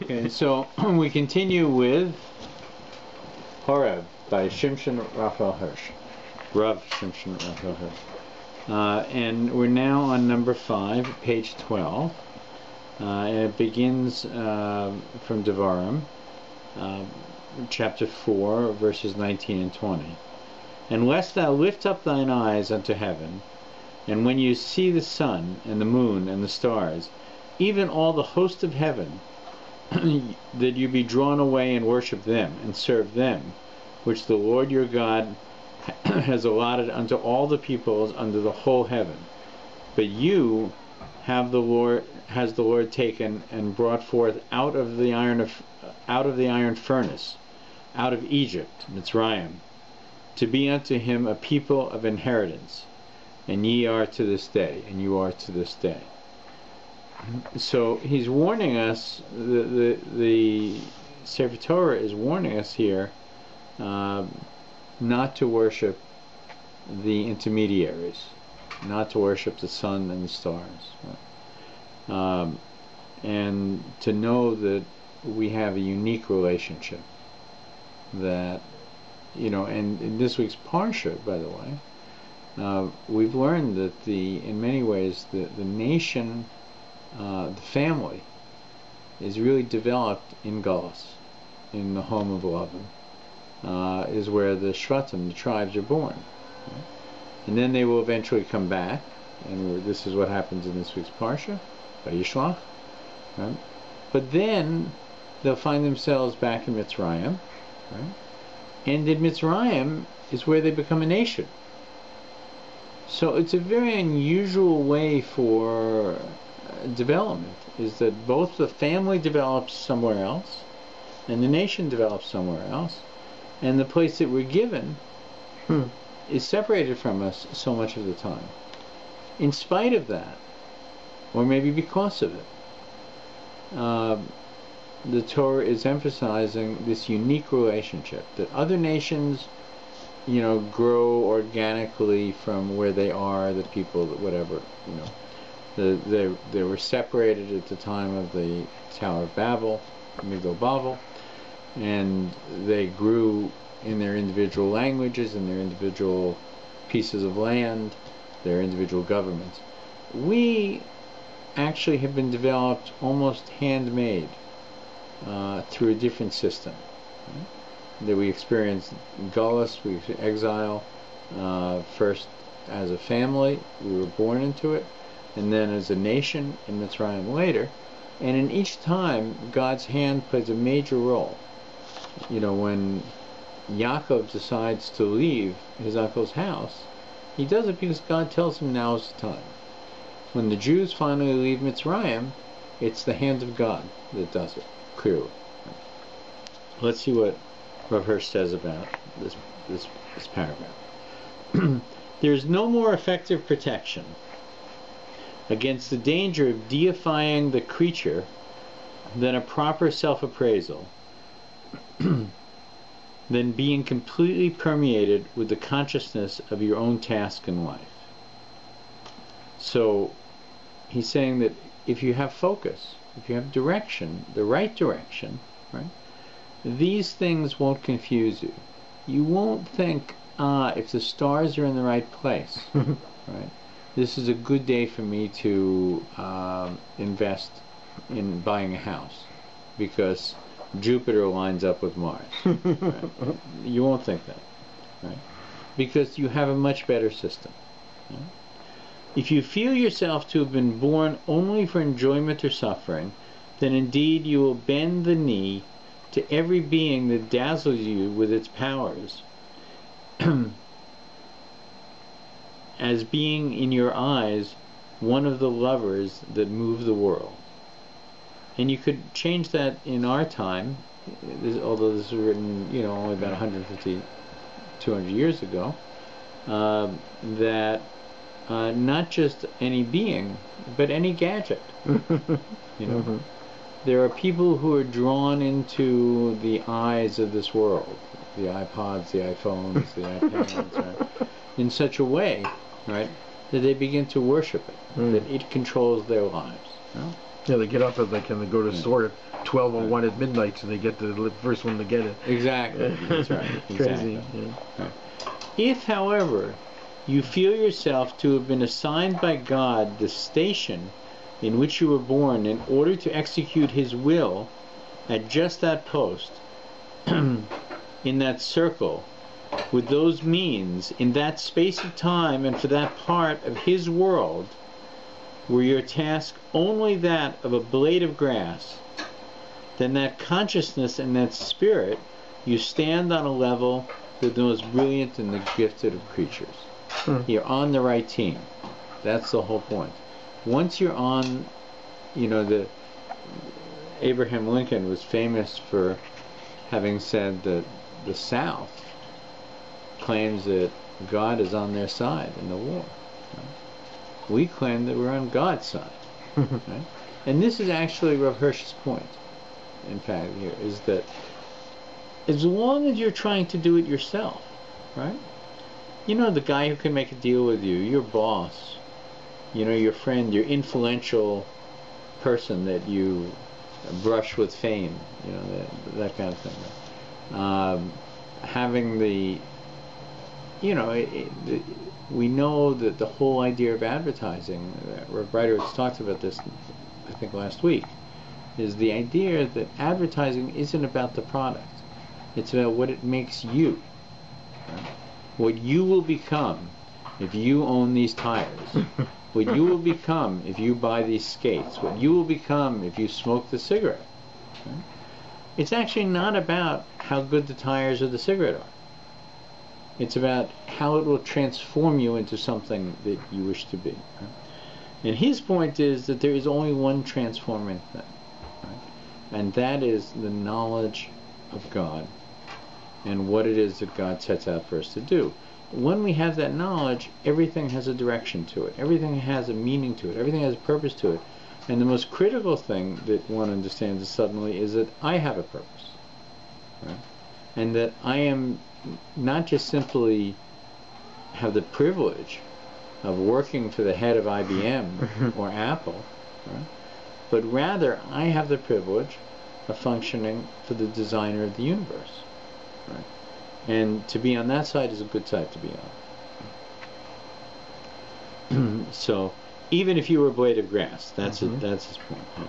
Okay, so we continue with Horeb by Shimson Raphael Hirsch. Rabbi Shimson Raphael Hirsch. And we're now on number 5, page 12. And it begins from Devarim, chapter 4, verses 19 and 20. And lest thou lift up thine eyes unto heaven, and when you see the sun, and the moon, and the stars, even all the host of heaven, that you be drawn away and worship them, and serve them, which the Lord your God has allotted unto all the peoples under the whole heaven. But you has the Lord taken and brought forth out of the iron furnace, out of Egypt, Mitzrayim, to be unto him a people of inheritance, and ye are to this day, and you are to this day. So he's warning us, the Sefer Torah is warning us here not to worship the intermediaries, not to worship the sun and the stars, right? And to know that we have a unique relationship that, and in this week's Parsha, by the way, we've learned that in many ways, the nation, the family, is really developed in Galus, in the home of Lavan, is where the Shvatim, the tribes, are born. Right? And then they will eventually come back, and this is what happens in this week's Parsha, by Yishlach. Right? But then they'll find themselves back in Mitzrayim, right? And in Mitzrayim is where they become a nation. So it's a very unusual way for development, is that both the family develops somewhere else, and the nation develops somewhere else, and the place that we're given is separated from us so much of the time. In spite of that, or maybe because of it, the Torah is emphasizing this unique relationship that other nations, grow organically from where they are, the people, whatever, they were separated at the time of the Tower of Babel, Migdal Bavel, and they grew in their individual languages, in their individual pieces of land, their individual governments. We actually have been developed almost handmade through a different system, right? That we experienced Gullus, we experienced exile, first as a family, we were born into it, and then as a nation in Mitzrayim later. And in each time, God's hand plays a major role. When Yaakov decides to leave his uncle's house, he does it because God tells him now is the time. When the Jews finally leave Mitzrayim, it's the hand of God that does it, clearly. Let's see what Rav Hirsch says about this paragraph. There's no more effective protection against the danger of deifying the creature than a proper self-appraisal, than being completely permeated with the consciousness of your own task in life. So he's saying that if you have focus, if you have direction, the right direction, right, these things won't confuse you. You won't think, if the stars are in the right place, right, this is a good day for me to invest in buying a house because Jupiter lines up with Mars. Right? You won't think that, right? Because you have a much better system. Right? If you feel yourself to have been born only for enjoyment or suffering, then indeed you will bend the knee to every being that dazzles you with its powers, as being in your eyes one of the lovers that move the world. And you could change that in our time, although this was written, only about 150, 200 years ago, that not just any being, but any gadget. There are people who are drawn into the eyes of this world, the iPods, the iPhones, the iPads, right, in such a way, right, that they begin to worship it, that it controls their lives. Right? Yeah, they get up and they go to the store at 12:01 at midnight, so they get the first one to get it. Exactly. That's right. Crazy. Exactly. Yeah. Right. If, however, you feel yourself to have been assigned by God the station in which you were born in order to execute His will at just that post, in that circle, with those means, in that space of time, and for that part of His world, were your task only that of a blade of grass, then that consciousness and that spirit, you stand on a level with the most brilliant and the gifted of creatures. You're on the right team. That's the whole point. Once you're on, Abraham Lincoln was famous for having said that the South claims that God is on their side in the war. We claim that we're on God's side. Right? And this is actually Rav Hirsch's point, in fact, here, is that as long as you're trying to do it yourself, right? The guy who can make a deal with you, your boss, your friend, your influential person that you brush with fame, that kind of thing. Having we know that the whole idea of advertising, Rav Breitowitz talked about this, I think, last week, is the idea that advertising isn't about the product. It's about what it makes you. Right? What you will become if you own these tires. What you will become if you buy these skates. What you will become if you smoke the cigarette. Right? It's actually not about how good the tires or the cigarette are. It's about how it will transform you into something that you wish to be. Right? And his point is that there is only one transforming thing. Right? And that is the knowledge of God and what it is that God sets out for us to do. When we have that knowledge, everything has a direction to it. Everything has a meaning to it. Everything has a purpose to it. And the most critical thing that one understands suddenly is that I have a purpose. Right? And that I am not just simply have the privilege of working for the head of IBM or Apple, right? But rather I have the privilege of functioning for the designer of the universe. Right? And to be on that side is a good side to be on. So even if you were a blade of grass, that's his point. Right?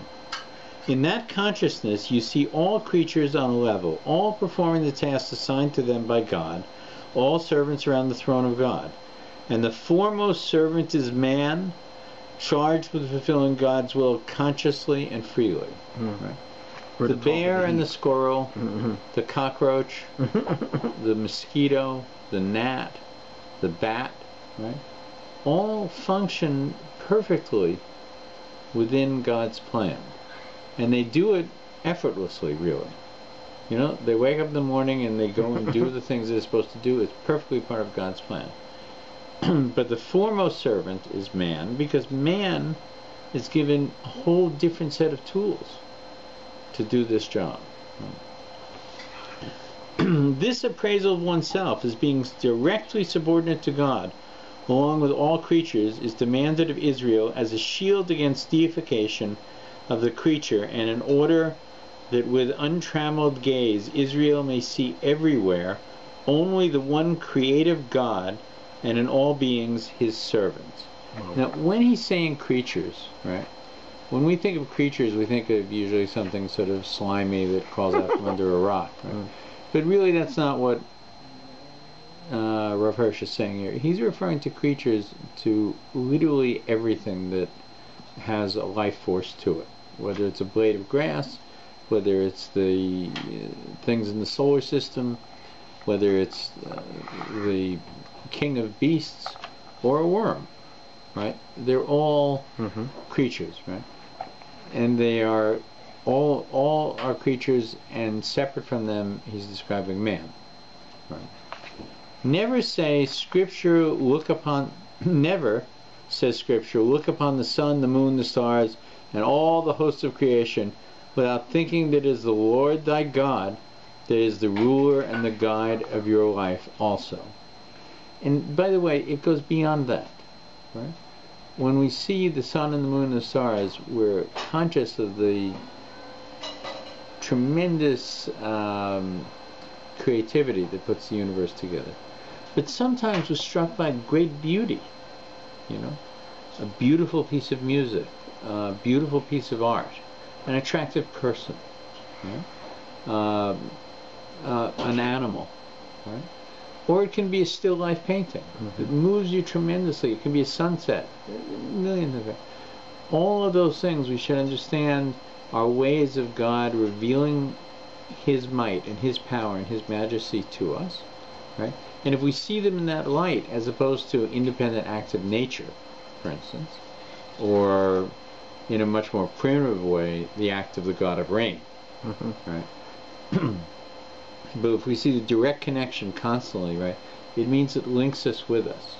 In that consciousness, you see all creatures on a level, all performing the tasks assigned to them by God, all servants around the throne of God. And the foremost servant is man, charged with fulfilling God's will consciously and freely. Right? The bear and the squirrel, the cockroach, the mosquito, the gnat, the bat, right? All function perfectly within God's plan. And they do it effortlessly, really. They wake up in the morning and they go and do the things they're supposed to do. It's perfectly part of God's plan. But the foremost servant is man, because man is given a whole different set of tools to do this job. This appraisal of oneself as being directly subordinate to God, along with all creatures, is demanded of Israel as a shield against deification of the creature, and in order that with untrammeled gaze Israel may see everywhere only the one creative God, and in all beings His servants. Now, when he's saying creatures, right? When we think of creatures, we think of usually something sort of slimy that crawls out from under a rock. Right? But really, that's not what Rav Hirsch is saying here. He's referring to creatures to literally everything that has a life force to it. Whether it's a blade of grass, whether it's the things in the solar system, whether it's the king of beasts, or a worm. Right? They're all creatures, right? And they are all are creatures, and separate from them, he's describing man. Right? Never say Scripture look upon never says Scripture look upon the sun, the moon, the stars, and all the hosts of creation, without thinking that it is the Lord thy God that is the ruler and the guide of your life also. And by the way, it goes beyond that. Right? when we see the sun and the moon and the stars, we're conscious of the tremendous creativity that puts the universe together. But sometimes we're struck by great beauty, you know, a beautiful piece of music, a beautiful piece of art, an attractive person, right? An animal, right? Or it can be a still life painting that moves you tremendously. It can be a sunset, millions of things. All of those things we should understand are ways of God revealing His might and His power and His majesty to us, right? And if we see them in that light, as opposed to independent acts of nature, for instance, or in a much more primitive way, the act of the God of rain, right? But if we see the direct connection constantly, right, it means it links us with us.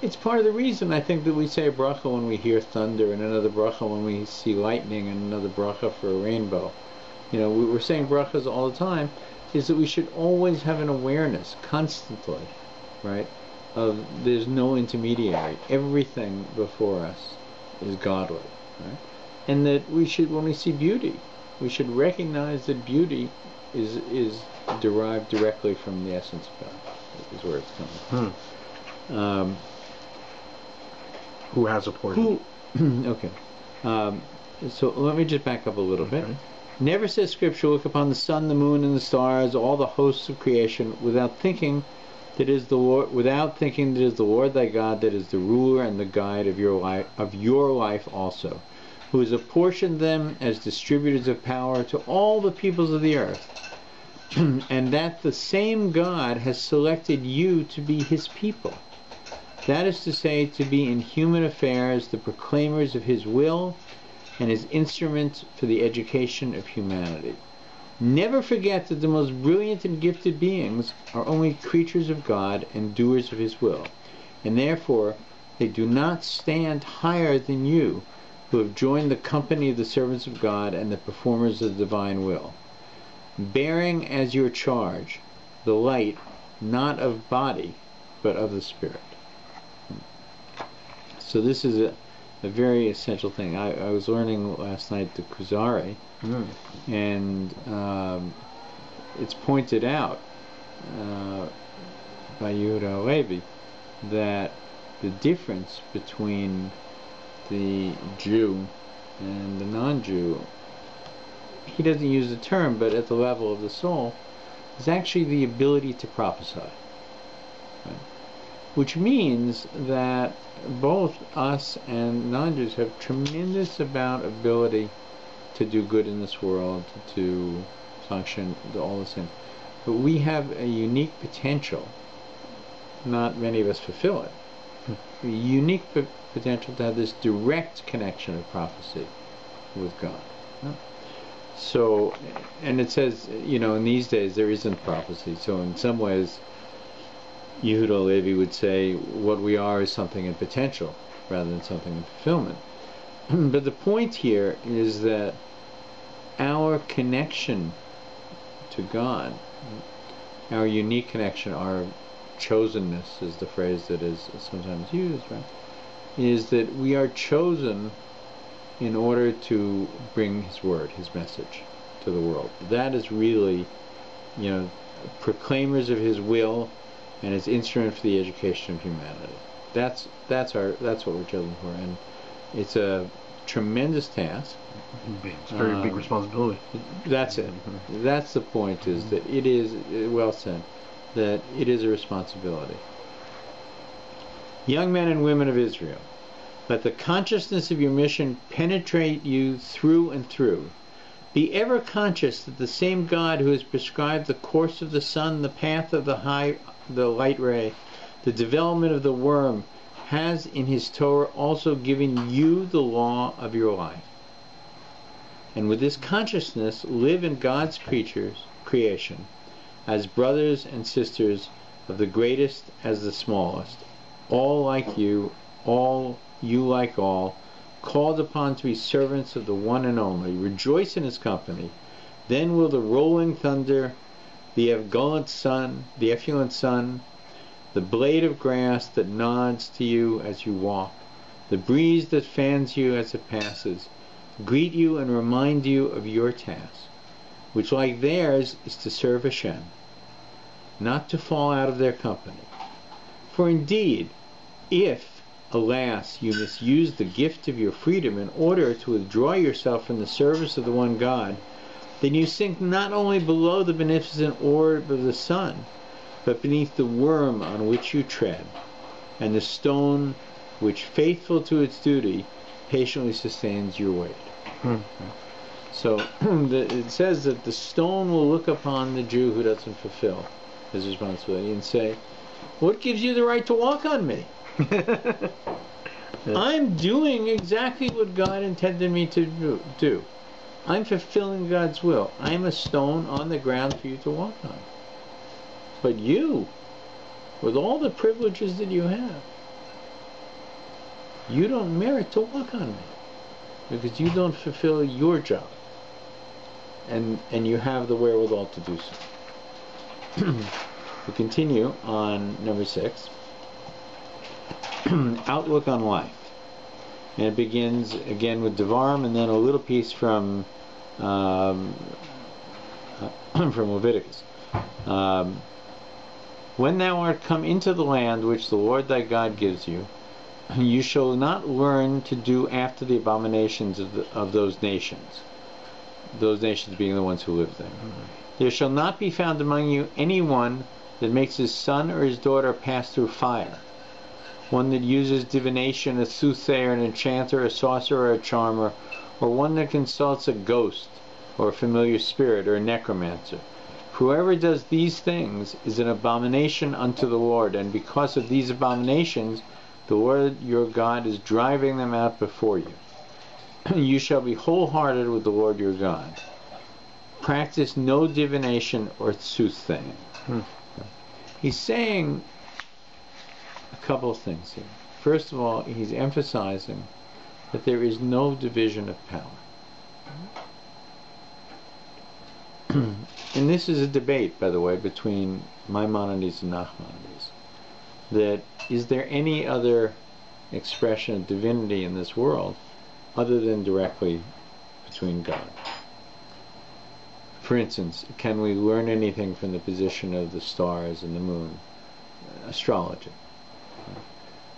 It's part of the reason, I think, that we say a bracha when we hear thunder, and another bracha when we see lightning, and another bracha for a rainbow. You know, we're saying brachas all the time, is that we should always have an awareness, constantly, right, of there's no intermediary. Everything before us is godly, right? And that we should, when we see beauty, we should recognize that beauty is derived directly from the essence of God, is where it's coming. Who has a portion? Okay. So let me just back up a little bit. Never says Scripture, look upon the sun, the moon, and the stars, all the hosts of creation, without thinking that is the Lord, thy God, that is the ruler and the guide of your life also, who has apportioned them as distributors of power to all the peoples of the earth, and that the same God has selected you to be His people. That is to say, to be in human affairs the proclaimers of His will and His instruments for the education of humanity. Never forget that the most brilliant and gifted beings are only creatures of God and doers of His will, and therefore they do not stand higher than you, who have joined the company of the servants of God and the performers of the divine will, bearing as your charge the light not of body but of the Spirit. So this is a very essential thing. I was learning last night the Kuzari, and it's pointed out by Yehuda Halevi that the difference between the Jew and the non-Jew, he doesn't use the term, but at the level of the soul, is actually the ability to prophesy. Right? Which means that both us and non-Jews have tremendous amount of ability to do good in this world, to function, to all this thing. But we have a unique potential. Not many of us fulfill it. A unique potential to have this direct connection of prophecy with God. So, and it says, you know, in these days there isn't prophecy. So in some ways, Yehuda Halevi would say what we are is something in potential rather than something in fulfillment. But the point here is that our connection to God, our unique connection, our chosenness is the phrase that is sometimes used, right? Is that we are chosen in order to bring His word, His message to the world. That is really, you know, proclaimers of His will and His instrument for the education of humanity. That's what we're chosen for, and it's a tremendous task. It's a very big responsibility. That's it. That's the point, is that it is, well said, that it is a responsibility. Young men and women of Israel, let the consciousness of your mission penetrate you through and through. Be ever conscious that the same God who has prescribed the course of the sun, the path of the light ray, the development of the worm, has in His Torah also given you the law of your life. And with this consciousness, live in God's creation, as brothers and sisters of the greatest as the smallest, all like you, all you like all, called upon to be servants of the one and only. Rejoice in His company. Then will the rolling thunder, the effulgent sun, the blade of grass that nods to you as you walk, the breeze that fans you as it passes, greet you and remind you of your task, which like theirs is to serve Hashem, not to fall out of their company. For indeed, if, alas, you misuse the gift of your freedom in order to withdraw yourself from the service of the one God, then you sink not only below the beneficent orb of the sun, but beneath the worm on which you tread, and the stone which, faithful to its duty, patiently sustains your weight. So it says that the stone will look upon the Jew who doesn't fulfill his responsibility and say, what gives you the right to walk on me? I'm doing exactly what God intended me to do. I'm fulfilling God's will. I'm a stone on the ground for you to walk on. But you, with all the privileges that you have, you don't merit to walk on me, because you don't fulfill your job, and you have the wherewithal to do so. We continue on number 6. Outlook on life. And it begins again with Devarim, and then a little piece from Leviticus. When thou art come into the land which the Lord thy God gives you, you shall not learn to do after the abominations of those nations being the ones who live there. There shall not be found among you anyone that makes his son or his daughter pass through fire, one that uses divination, a soothsayer, an enchanter, a sorcerer, a charmer, or one that consults a ghost, or a familiar spirit, or a necromancer. Whoever does these things is an abomination unto the Lord, and because of these abominations, the Lord your God is driving them out before you. You shall be wholehearted with the Lord your God. Practice no divination or soothsaying. He's saying a couple of things here. First of all, he's emphasizing that there is no division of power. And this is a debate, by the way, between Maimonides and Nachmanides. That is there any other expression of divinity in this world other than directly between God? For instance, can we learn anything from the position of the stars and the moon? Astrology.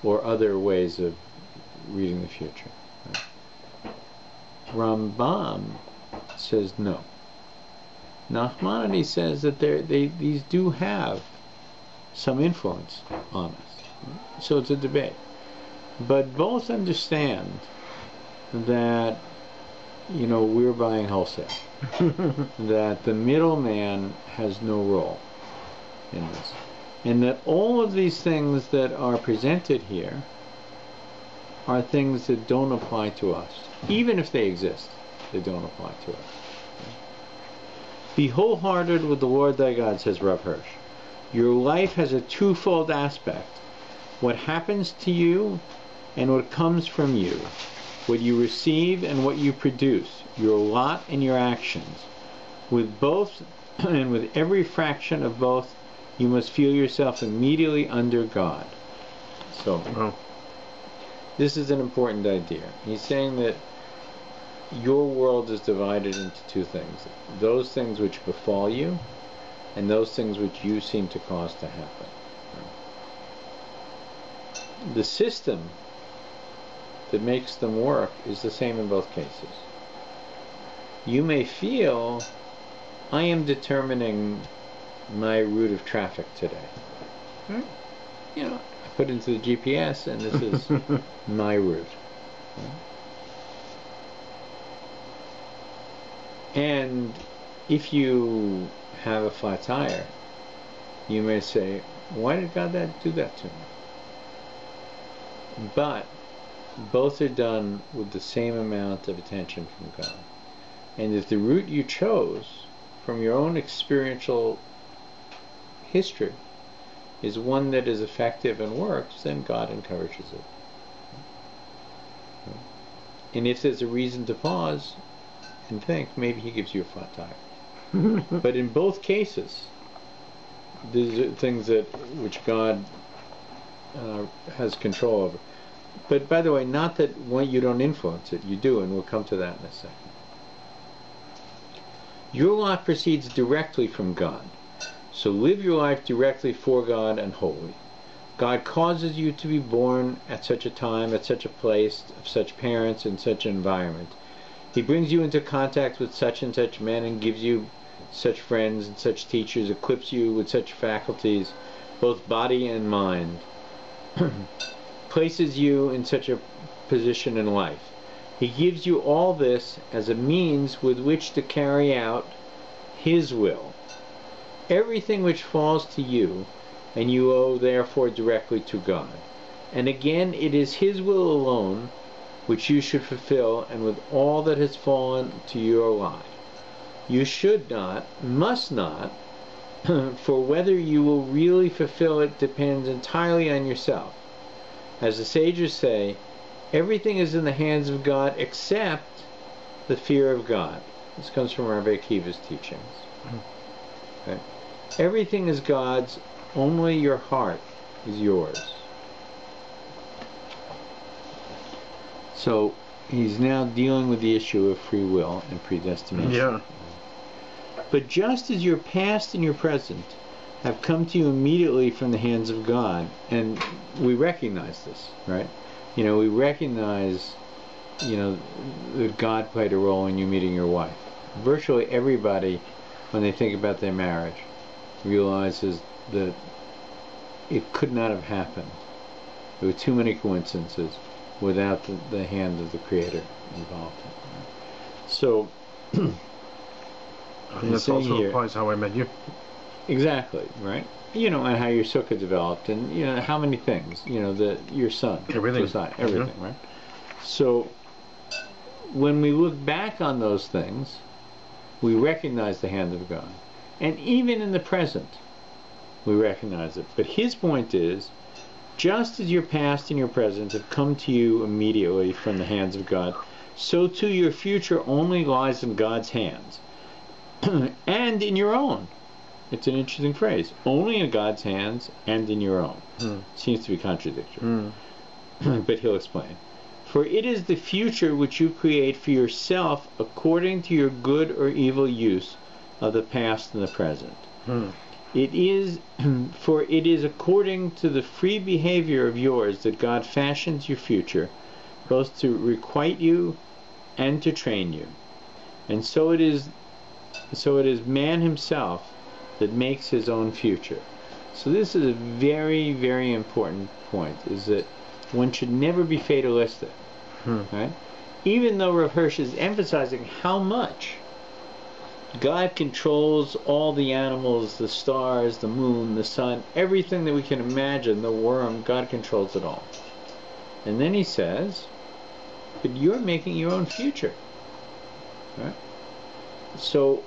Or other ways of reading the future. Rambam says no. Nachmanides says that these do have some influence on us. So it's a debate. But both understand that, we're buying wholesale. That the middleman has no role in this. And that all of these things that are presented here are things that don't apply to us. Even if they exist, they don't apply to us. Be wholehearted with the Lord thy God, says Rav Hirsch. Your life has a twofold aspect. What happens to you and what comes from you. What you receive and what you produce. Your lot and your actions. With both and with every fraction of both, you must feel yourself immediately under God. So, this is an important idea. He's saying that your world is divided into two things. Those things which befall you, and those things which you seem to cause to happen. The system that makes them work is the same in both cases. You may feel, I am determining my route of traffic today. I put into the GPS and this is my route. And if you have a flat tire, you may say, why did God do that to me? But both are done with the same amount of attention from God. And if the route you chose from your own experiential history is one that is effective and works, then God encourages it. And if there's a reason to pause and think, maybe he gives you a flat tire. But in both cases, these are things which God has control over. But by the way, not that when you don't influence it, you do, and we'll come to that in a second. Your lot proceeds directly from God. So live your life directly for God and holy. God causes you to be born at such a time, at such a place, of such parents, in such an environment. He brings you into contact with such and such men and gives you such friends and such teachers, equips you with such faculties, both body and mind, places you in such a position in life. He gives you all this as a means with which to carry out His will. Everything which falls to you, and you owe therefore directly to God. And again, it is His will alone which you should fulfill, and with all that has fallen to your lot. You should not, must not, for whether you will really fulfill it depends entirely on yourself. As the sages say, everything is in the hands of God except the fear of God. This comes from Rabbi Akiva's teachings. Okay. Everything is God's, only your heart is yours. So he's now dealing with the issue of free will and predestination. Yeah. But just as your past and your present have come to you immediately from the hands of God, and we recognize this, right? You know, we recognize, you know, that God played a role in you meeting your wife. Virtually everybody, when they think about their marriage, realizes that it could not have happened. There were too many coincidences without the hand of the Creator involved. So, and this also applies how I met you. Exactly, right? You know, and how your sukkah developed, and you know how many things. You know, your son, everything, everything, right? So, when we look back on those things, we recognize the hand of God, and even in the present, we recognize it. But his point is, just as your past and your present have come to you immediately from the hands of God, so too your future only lies in God's hands, and in your own. It's an interesting phrase. Only in God's hands and in your own. Seems to be contradictory. But he'll explain. For it is the future which you create for yourself according to your good or evil use of the past and the present. It is, for it is according to the free behavior of yours that God fashions your future, both to requite you and to train you. And so it is man himself that makes his own future. So this is a very, very important point, is that one should never be fatalistic. Right? Even though Rav Hirsch is emphasizing how much God controls all the animals, the stars, the moon, the sun, everything that we can imagine, the worm, God controls it all. And then he says, but you're making your own future. Right? So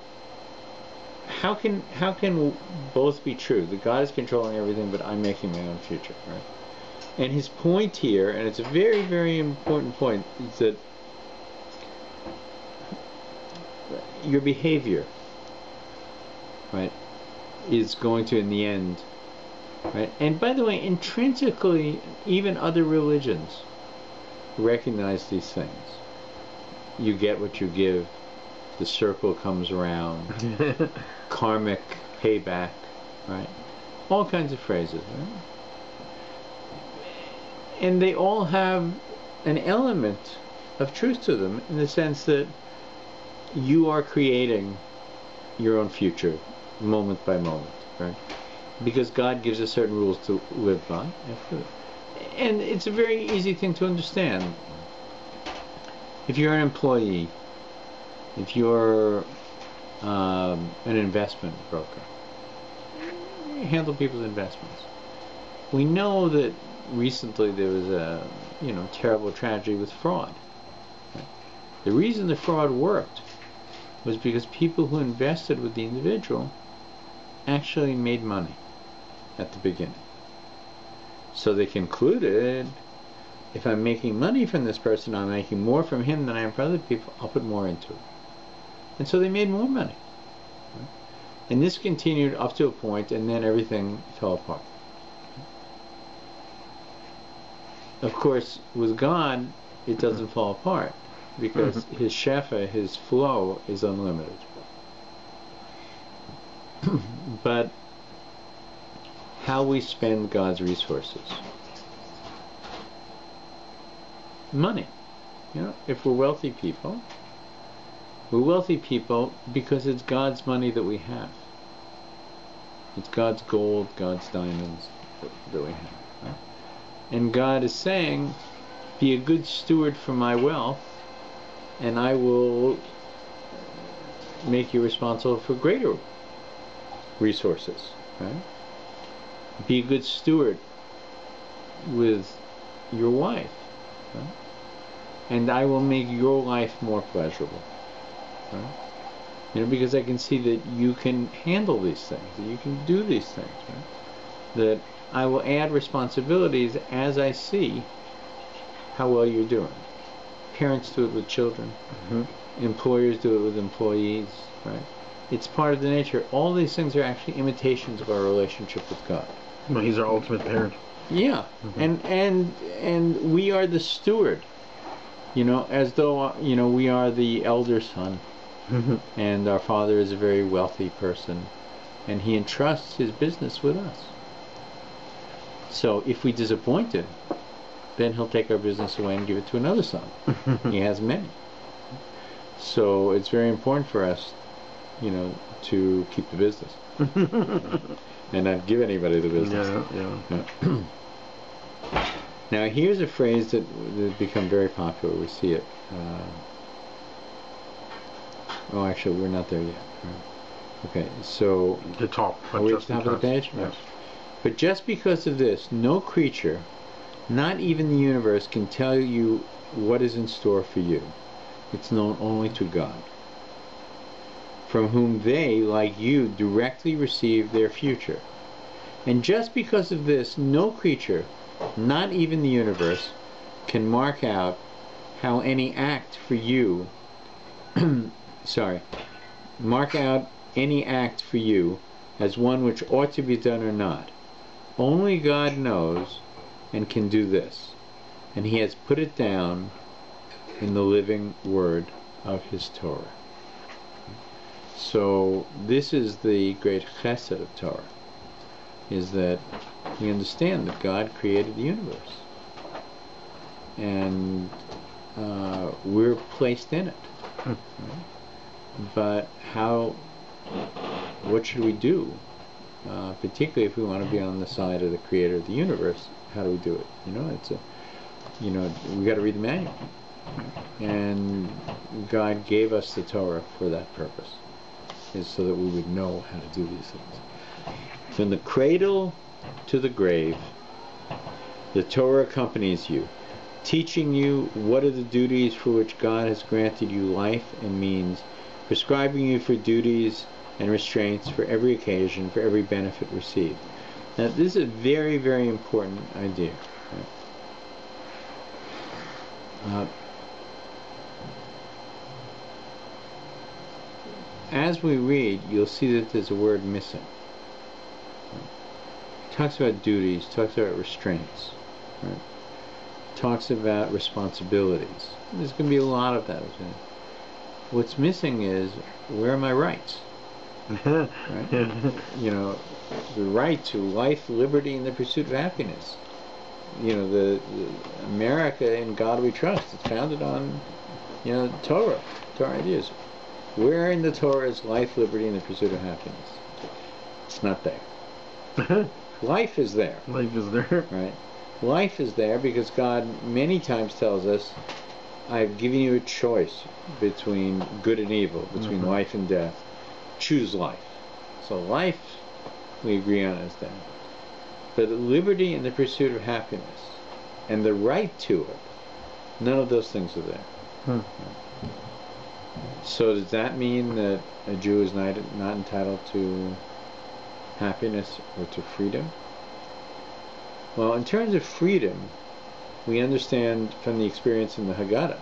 how can both be true? That God is controlling everything, but I'm making my own future, right? And his point here, and it's a very, very important point, is that your behavior, right, is going to, in the end, right? And by the way, intrinsically, even other religions recognize these things. You get what you give. The circle comes around. Karmic payback, right? All kinds of phrases, right? And they all have an element of truth to them, in the sense that you are creating your own future moment by moment, right? Because God gives us certain rules to live by. And it's a very easy thing to understand. If you're an employee, if you're an investment broker, you handle people's investments. We know that recently there was a terrible tragedy with fraud. Right? The reason the fraud worked was because people who invested with the individual actually made money at the beginning. So they concluded, if I'm making money from this person, I'm making more from him than I am from other people, I'll put more into it. And so they made more money. Right? And this continued up to a point, and then everything fell apart. Of course, with God, it doesn't fall apart, because his shefa, his flow, is unlimited. But how we spend God's resources. Money. You know, if we're wealthy people because it's God's money that we have. It's God's gold, God's diamonds that we have. Right? And God is saying, be a good steward for my wealth, and I will make you responsible for greater resources. Right? Be a good steward with your wife. Right? And I will make your life more pleasurable. Right? You know, because I can see that you can handle these things, that you can do these things. Right? That I will add responsibilities as I see how well you're doing. Parents do it with children. Employers do it with employees. Right? It's part of the nature. All these things are actually imitations of our relationship with God. Well, he's our ultimate parent. Yeah, and we are the steward. You know, as though we are the elder son, and our father is a very wealthy person, and he entrusts his business with us. So if we disappoint him, then he'll take our business away and give it to another son. He has many. So it's very important for us, to keep the business and not give anybody the business. Yeah. Now here's a phrase that become very popular. We see it. Oh, actually, we're not there yet. Right. Okay, so the top. Are we at the top of the page? Yes. Right. But just because of this, no creature, not even the universe, can tell you what is in store for you. It's known only to God, from whom they, like you, directly receive their future. And just because of this, no creature, not even the universe, can mark out how any act for you mark out any act for you as one which ought to be done or not. Only God knows and can do this, and he has put it down in the living word of his Torah. So this is the great chesed of Torah, is that we understand that God created the universe, and we're placed in it. Right? But what should we do? Particularly if we want to be on the side of the creator of the universe, how do we do it? We got to read the manual. And God gave us the Torah for that purpose, is so that we would know how to do these things. From the cradle to the grave, the Torah accompanies you, teaching you what are the duties for which God has granted you life and means, prescribing you for duties and restraints for every occasion, for every benefit received. Now, this is a very, very important idea. Right? As we read, you'll see that there's a word missing. It talks about duties, talks about restraints, right? Talks about responsibilities. There's going to be a lot of that. What's missing is, where are my rights? Right? The right to life, liberty, and the pursuit of happiness. The America in God we trust. It's founded on, Torah ideas. Where in the Torah is life, liberty, and the pursuit of happiness? It's not there. Life is there. Life is there. Right? Life is there because God many times tells us, I've given you a choice between good and evil, between life and death. Choose life. So life, we agree on, is there. But liberty and the pursuit of happiness and the right to it, none of those things are there. So does that mean that a Jew is not entitled to happiness or to freedom? Well, in terms of freedom, we understand from the experience in the Haggadah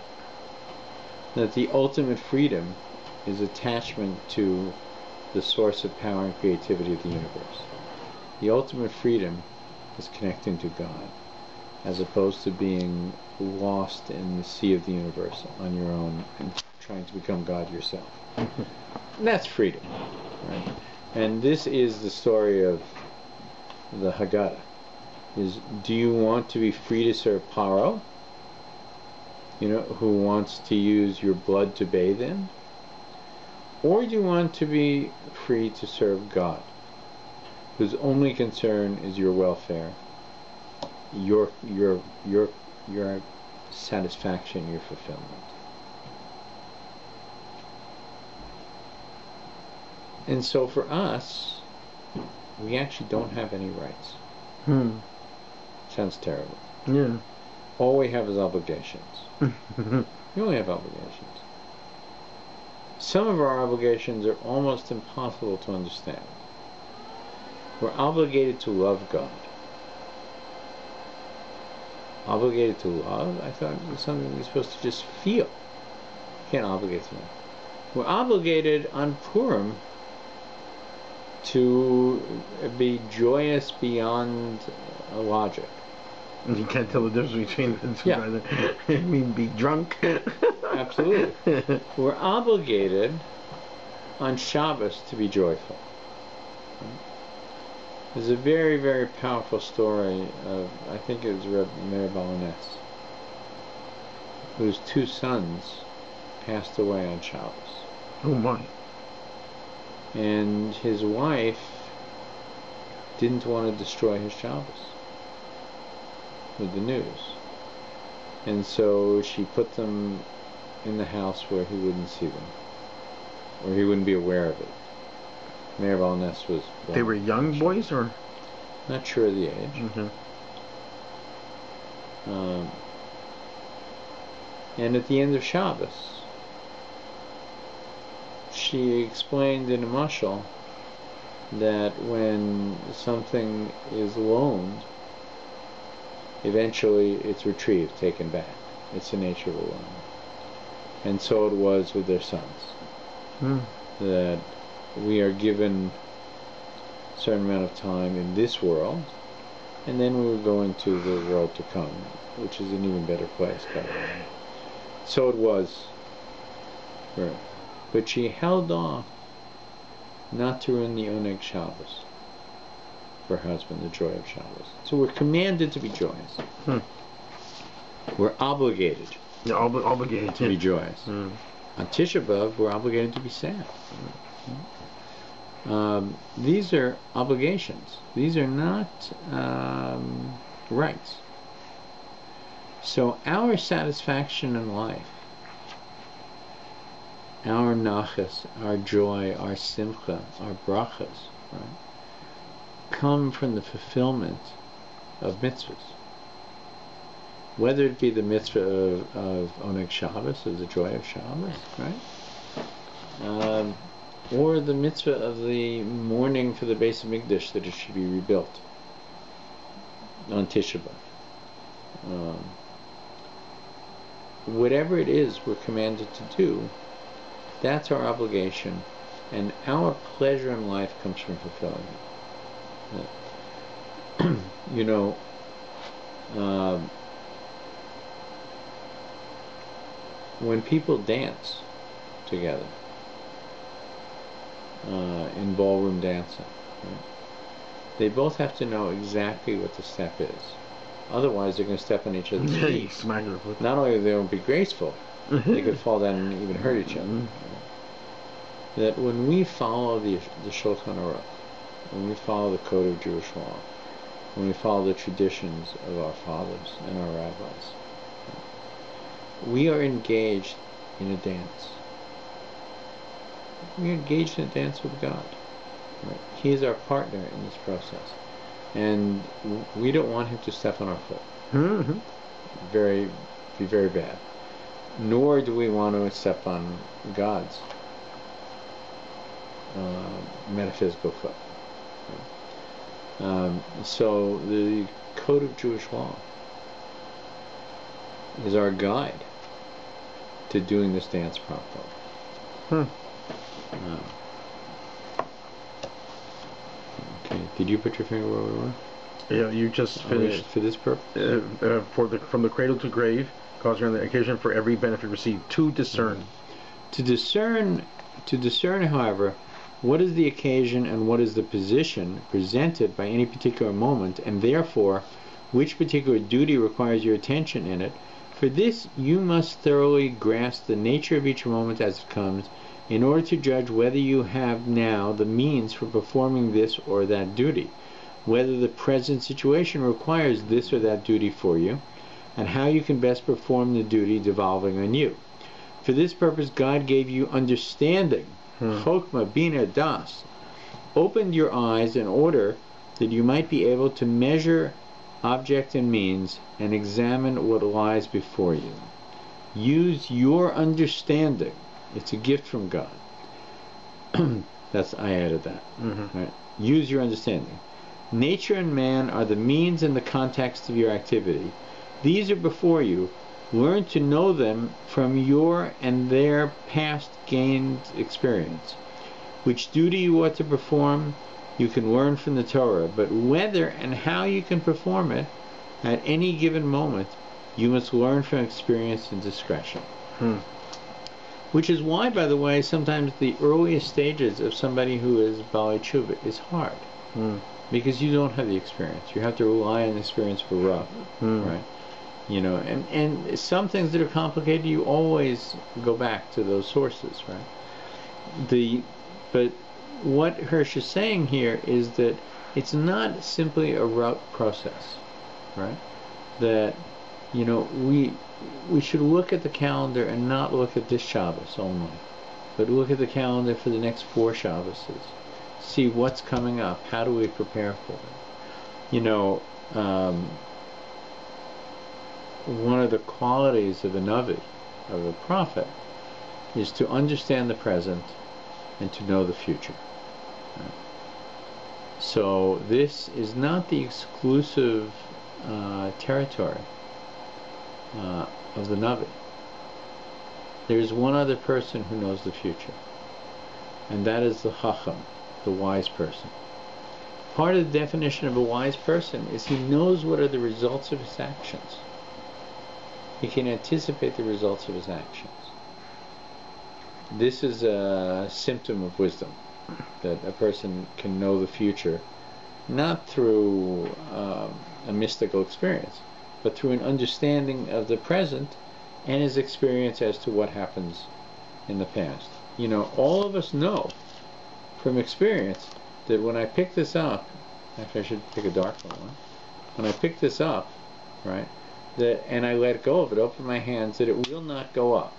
that the ultimate freedom is attachment to the source of power and creativity of the universe. The ultimate freedom is connecting to God. as opposed to being lost in the sea of the universe on your own and trying to become God yourself. That's freedom, right? And this is the story of the Haggadah. Do you want to be free to serve Paro, who wants to use your blood to bathe in? Or do you want to be free to serve God, whose only concern is your welfare, your satisfaction, your fulfillment? And so for us, we actually don't have any rights. Sounds terrible. Yeah. All we have is obligations. We only have obligations. Some of our obligations are almost impossible to understand. We're obligated to love God. Obligated to love? I thought it was something you're supposed to just feel. You can't obligate to love. We're obligated on Purim to be joyous beyond logic. You can't tell the difference between the two. Yeah. I mean, be drunk. Absolutely. We're obligated on Shabbos to be joyful. There's a very, very powerful story of, I think it was Rabbi Balaness, whose two sons passed away on Shabbos. Oh my. And his wife didn't want to destroy his Shabbos with the news. And so she put them in the house where he wouldn't see them, or he wouldn't be aware of it. Meir Balaness was blind. They were young boys, or? Not sure of the age. Mm-hmm. And at the end of Shabbos, she explained in a mashal that when something is loaned, eventually it's retrieved, taken back. It's the nature of a loan. And so it was with their sons. That we are given a certain amount of time in this world, and then we will go into the world to come, which is an even better place, by the way. So it was. Right. But she held off not to ruin the Oneg Shabbos for her husband, the joy of Shabbos. So we're commanded to be joyous. We're obligated. You're obligated to be joyous. On Tisha B'Av, we're obligated to be sad. These are obligations. These are not rights. So our satisfaction in life, our nachas, our joy, our simcha, our brachas, right, come from the fulfillment of mitzvahs. Whether it be the mitzvah of Oneg Shabbos, of the joy of Shabbos, right? Or the mitzvah of the mourning for the base of Mikdash, that it should be rebuilt on Tisha B'Av. Whatever it is we're commanded to do, that's our obligation, and our pleasure in life comes from fulfilling it. When people dance together in ballroom dancing, right, they both have to know exactly what the step is. Otherwise, they're going to step on each other's feet. Smack their foot. Not only they won't be graceful, they could fall down and even hurt each other. That when we follow the Shulchan Aruch, when we follow the code of Jewish law, when we follow the traditions of our fathers and our rabbis, we are engaged in a dance. We are engaged in a dance with God. Right? He is our partner in this process. And we don't want him to step on our foot. Be very bad. Nor do we want to step on God's metaphysical foot. So the code of Jewish law is our guide to doing this dance properly. Okay, did you put your finger where we were? Yeah, you just finished for this purpose. From the cradle to grave, causing on the occasion for every benefit received. To discern. To discern, however, what is the occasion and what is the position presented by any particular moment, and therefore which particular duty requires your attention in it. For this you must thoroughly grasp the nature of each moment as it comes, in order to judge whether you have now the means for performing this or that duty, whether the present situation requires this or that duty for you, and how you can best perform the duty devolving on you. For this purpose God gave you understanding, Chokmah, Bina, Das, opened your eyes in order that you might be able to measure object and means and examine what lies before you. Use your understanding. It's a gift from God. I added that. Right? Use your understanding. Nature and man are the means and the context of your activity. These are before you. Learn to know them from your and their past gained experience. Which duty you ought to perform, you can learn from the Torah, but whether and how you can perform it at any given moment, you must learn from experience and discretion. Which is why, by the way, sometimes the earliest stages of somebody who is Baalei Tshuva is hard. Because you don't have the experience. You have to rely on the experience for Rav, right? You know, and some things that are complicated, you always go back to those sources, right? But what Hirsch is saying here is that it's not simply a route process, right? That, you know, we should look at the calendar and not look at this Shabbos only, but look at the calendar for the next 4 Shabboses. See what's coming up. How do we prepare for it? You know, one of the qualities of a Navi, of a prophet, is to understand the present and to know the future. Right? So this is not the exclusive territory of the Navi. There's one other person who knows the future, and that is the Chacham, the wise person. Part of the definition of a wise person is he knows what are the results of his actions. He can anticipate the results of his actions. This is a symptom of wisdom, that a person can know the future, not through a mystical experience, but through an understanding of the present and his experience as to what happens in the past. You know, all of us know from experience that when I pick this up, actually I should pick a dark one, when I pick this up, right, and I let go of it, open my hands, that it will not go up.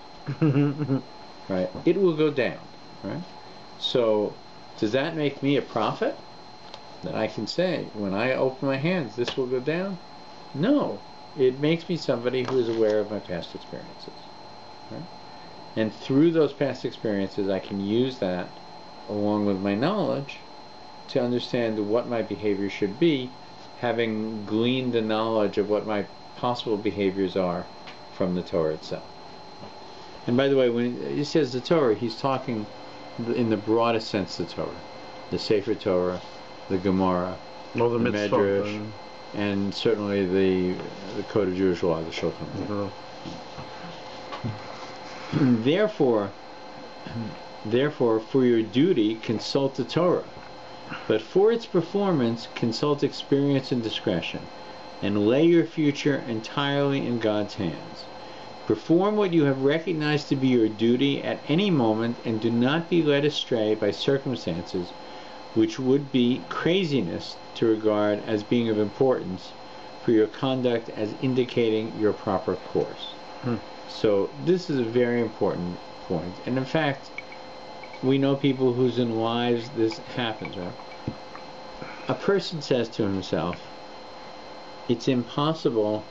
Right? It will go down. Right? So, does that make me a prophet? That I can say, when I open my hands, this will go down? No. It makes me somebody who is aware of my past experiences. Right? And through those past experiences, I can use that, along with my knowledge, to understand what my behavior should be, having gleaned the knowledge of what my possible behaviors are from the Torah itself. And by the way, when he says the Torah, he's talking in the broadest sense the Torah. The Sefer Torah, the Gemara, the Medrash, and certainly the Code of Jewish Law, the Shulchan. Therefore, for your duty, consult the Torah. But for its performance, consult experience and discretion, and lay your future entirely in God's hands. Perform what you have recognized to be your duty at any moment, and do not be led astray by circumstances which would be craziness to regard as being of importance for your conduct as indicating your proper course. So this is a very important point. And in fact, we know people whose in lives this happens, right? A person says to himself, it's impossible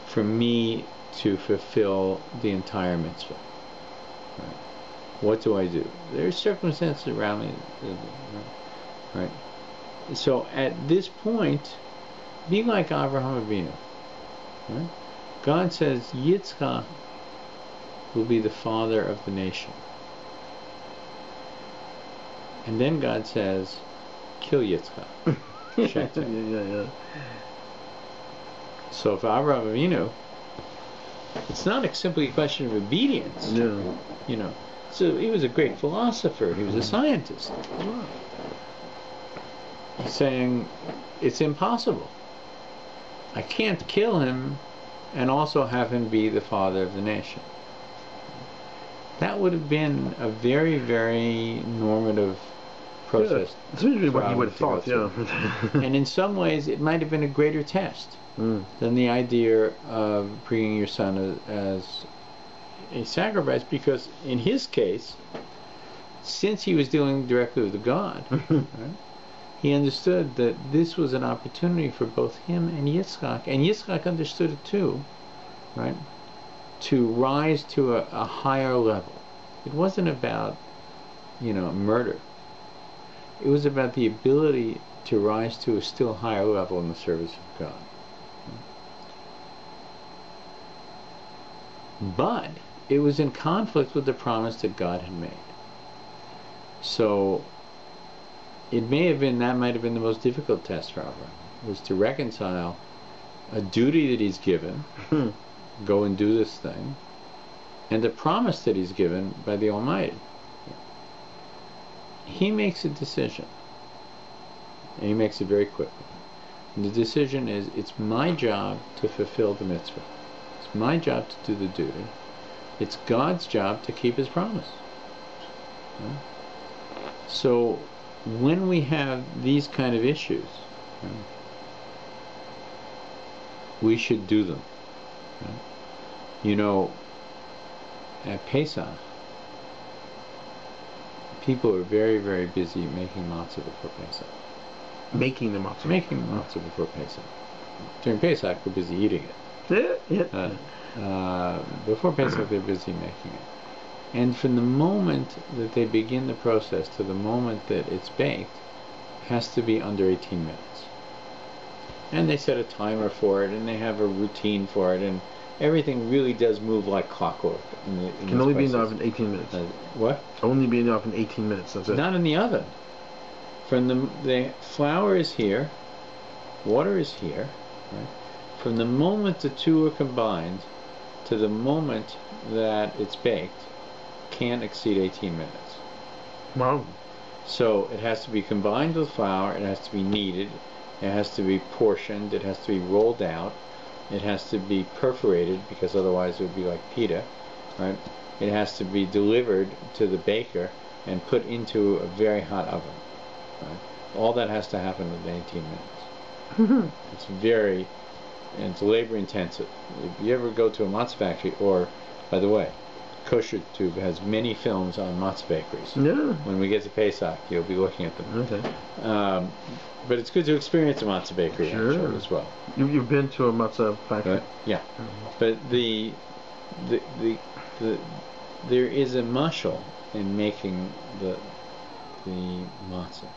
for me to fulfill the entire mitzvah. Right? What do I do? There are circumstances around me. Right? So at this point, be like Avraham Avinu. Right? God says Yitzchak will be the father of the nation. And then God says, kill Yitzchak. Yeah. So for Avraham Avinu, it's not simply a question of obedience. Yeah. You know, so he was a great philosopher. He was a scientist. Saying, it's impossible. I can't kill him and also have him be the father of the nation. That would have been a very, very normative process. Yeah, it's usually what he would have thought, yeah. And in some ways, it might have been a greater test than the idea of bringing your son as a sacrifice, because in his case, since he was dealing directly with God, right, he understood that this was an opportunity for both him and Yitzchak understood it too, right, to rise to a higher level. It wasn't about, murder. It was about the ability to rise to a still higher level in the service of God. But it was in conflict with the promise that God had made. So it might have been the most difficult test for Abraham, was to reconcile a duty that he's given, go and do this thing, and the promise that he's given by the Almighty. He makes a decision, and he makes it very quickly. And the decision is, it's my job to fulfill the mitzvah. It's my job to do the duty. It's God's job to keep his promise. Right? So when we have these kind of issues, we should do them. At Pesach, people are very, very busy making matzah before Pesach. Making the matzah. Making the matzah before Pesach. During Pesach, we're busy eating it. Before Pesach, they're busy making it. And from the moment that they begin the process to the moment that it's baked, it has to be under 18 minutes. And they set a timer for it, and they have a routine for it, and everything really does move like clockwork. Can only be in the oven 18 minutes. What? Only be in the oven 18 minutes, that's it. Not in the oven. From the flour is here, water is here, right? From the moment the two are combined to the moment that it's baked, can't exceed 18 minutes. Wow. So it has to be combined with flour, it has to be kneaded, it has to be portioned, it has to be rolled out, it has to be perforated, because otherwise it would be like pita, right? It has to be delivered to the baker and put into a very hot oven, right? All that has to happen within 18 minutes. It's labor intensive. If you ever go to a matzah factory, or, by the way, KosherTube has many films on matzah bakeries. Yeah. When we get to Pesach, you'll be looking at them. Okay. But it's good to experience a matzah bakery actually, as well. You've been to a matzah factory? Right? Yeah. But there is a mashal in making the matzah.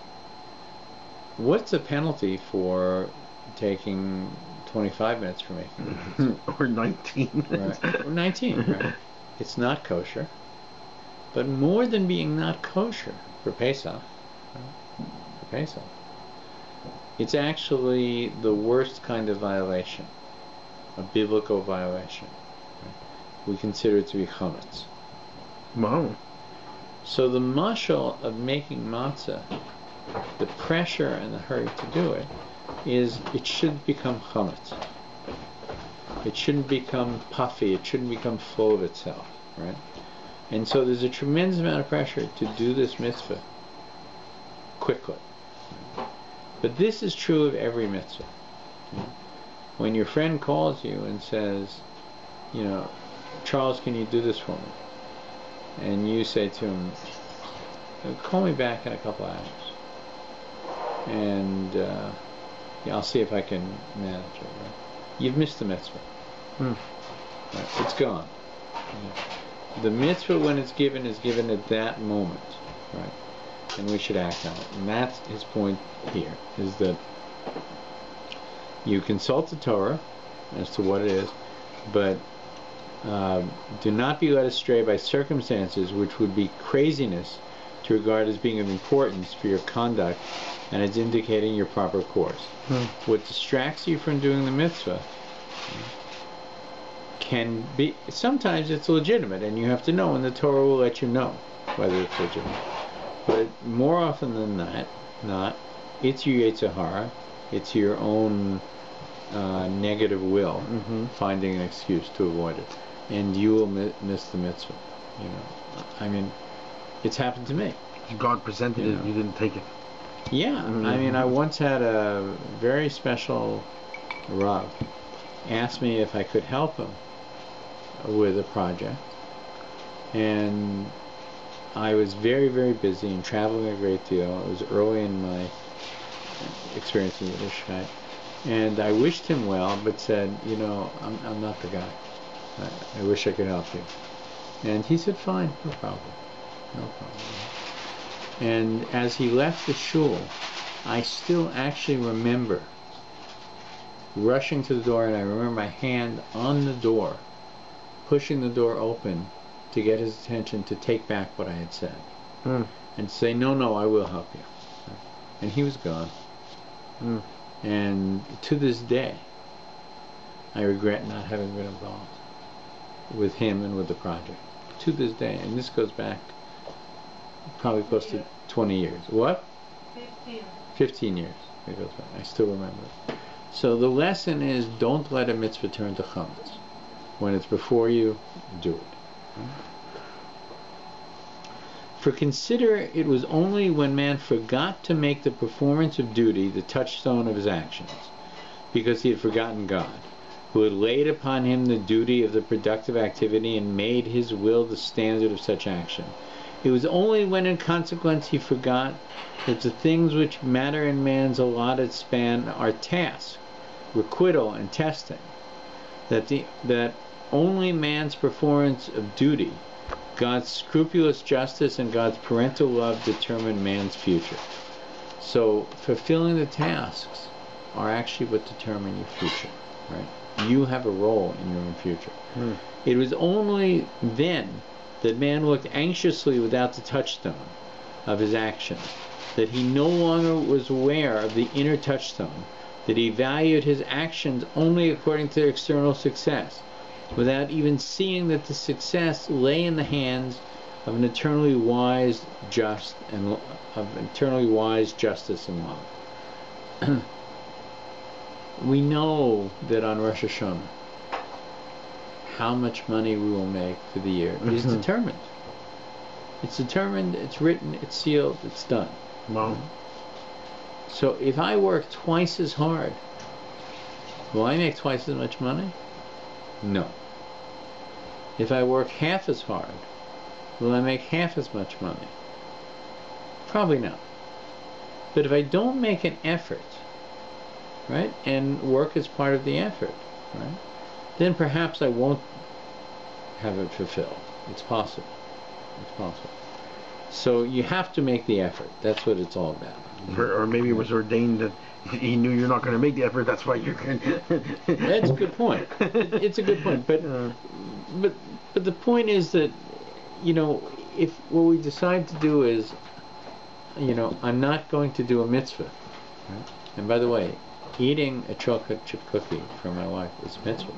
What's the penalty for taking 25 minutes for making it? Or 19 minutes. Right. Or 19, right? It's not kosher. But more than being not kosher for Pesach, it's actually the worst kind of violation, a biblical violation. Right? We consider it to be chametz. Wow. So the mashal of making matzah, the pressure and the hurry to do it, is it should become chametz. It shouldn't become puffy, it shouldn't become full of itself, right? And so there's a tremendous amount of pressure to do this mitzvah quickly. But this is true of every mitzvah. When your friend calls you and says, Charles, can you do this for me? And you say to him, call me back in a couple hours. And I'll see if I can manage it. Right? You've missed the mitzvah. Right? It's gone. The mitzvah, when it's given, is given at that moment, right? And we should act on it. And that's his point here, is that you consult the Torah as to what it is, but do not be led astray by circumstances which would be craziness to regard as being of importance for your conduct and as indicating your proper course. What distracts you from doing the mitzvah can be, sometimes it's legitimate, and you have to know, and the Torah will let you know whether it's legitimate. But more often than not, it's your Yetzer Hara, it's your own negative will finding an excuse to avoid it, and you will miss the mitzvah. You know, I mean, it's happened to me. God presented it, you didn't take it. Yeah, I mean, I once had a very special Rav asked me if I could help him with a project, and I was very, very busy and traveling a great deal. It was early in my experience in Yiddishkeit, and I wished him well, but said, you know, I'm not the guy. I wish I could help you. And he said, fine, no problem. And as he left the shul, I still actually remember rushing to the door, and I remember my hand on the door, pushing the door open to get his attention to take back what I had said and say, no, I will help you. And he was gone. And to this day, I regret not having been involved with him and with the project. To this day, and this goes back probably close to 20 years. What? 15 years it goes back. I still remember it. So the lesson is, don't let a mitzvah turn to chametz. When it's before you, do it. For consider, it was only when man forgot to make the performance of duty the touchstone of his actions, because he had forgotten God, who had laid upon him the duty of the productive activity and made his will the standard of such action. It was only when in consequence he forgot that the things which matter in man's allotted span are tasks, requital, and testing, that only man's performance of duty, God's scrupulous justice, and God's parental love determine man's future. So fulfilling the tasks are actually what determine your future, right? You have a role in your own future. It was only then that man looked anxiously without the touchstone of his actions, that he no longer was aware of the inner touchstone, that he valued his actions only according to their external success, without even seeing that the success lay in the hands of an eternally wise, justice and love. We know that on Rosh Hashanah, how much money we will make for the year is determined. It's determined, it's written, it's sealed, it's done. Wow. So if I work twice as hard, will I make twice as much money? No. If I work half as hard, will I make half as much money? Probably not. But if I don't make an effort, right, and work is part of the effort, right, then perhaps I won't have it fulfilled. It's possible. It's possible. So you have to make the effort. That's what it's all about. Or maybe it was ordained that he knew you're not going to make the effort. That's why you're going to... That's a good point. It's a good point. But the point is that, you know, if what we decide to do is, you know, I'm not going to do a mitzvah. Right? And by the way, eating a chocolate chip cookie for my wife is a mitzvah,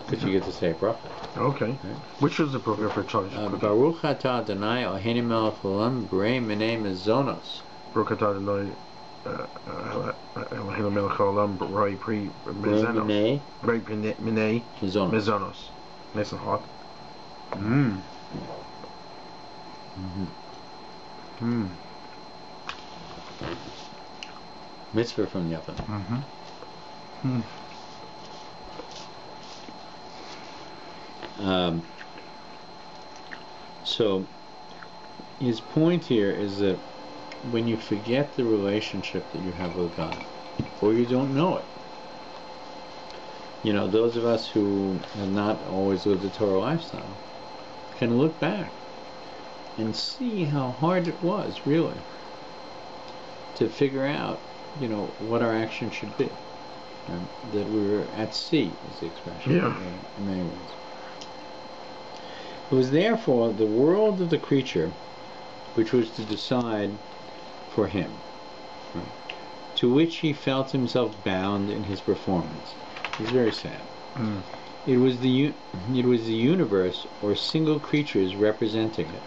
because you get to say a bracha. Okay. Right? Which was the bracha for chocolate chip cookie? Baruch atah Adonai Eloheinu melech haolam borei minei mezonos. Baruch atah Adonai Eloheinu melech haolam borei mezonos. Borei minei mezonos. Nice and hot. Mitzvah from the oven. So his point here is that when you forget the relationship that you have with God, or you don't know it, you know, those of us who have not always lived a Torah lifestyle can look back and see how hard it was, really, to figure out, you know, what our action should be. That we were at sea, is the expression, in many ways. It was therefore the world of the creature which was to decide for him, right, to which he felt himself bound in his performance. It's very sad. It was the universe or single creatures representing it,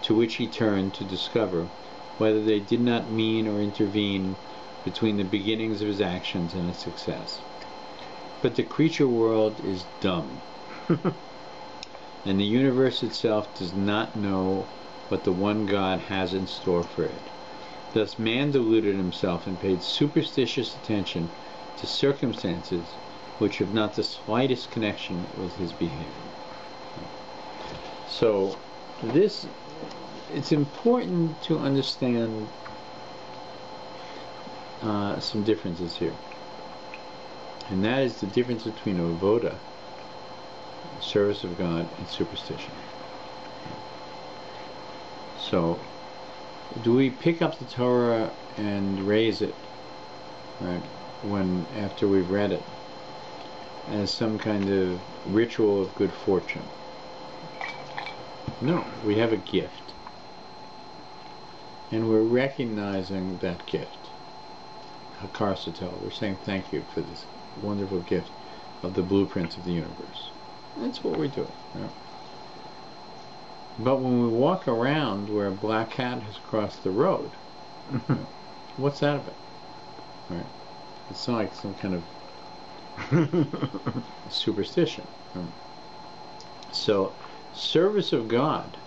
to which he turned to discover whether they did not mean or intervene between the beginnings of his actions and his success. But the creature world is dumb, and the universe itself does not know what the one God has in store for it. Thus man deluded himself and paid superstitious attention to circumstances which have not the slightest connection with his behavior. So it's important to understand some differences here. And that is the difference between avoda, service of God, and superstition. So, do we pick up the Torah and raise it, right, after we've read it, as some kind of ritual of good fortune? No, we have a gift, and we're recognizing that gift. Hakar Satel, we're saying thank you for this wonderful gift of the blueprint of the universe. That's what we're doing. Right? But when we walk around where a black cat has crossed the road, right, what's that about? Right? It's not like some kind of superstition. Right? So, service of God,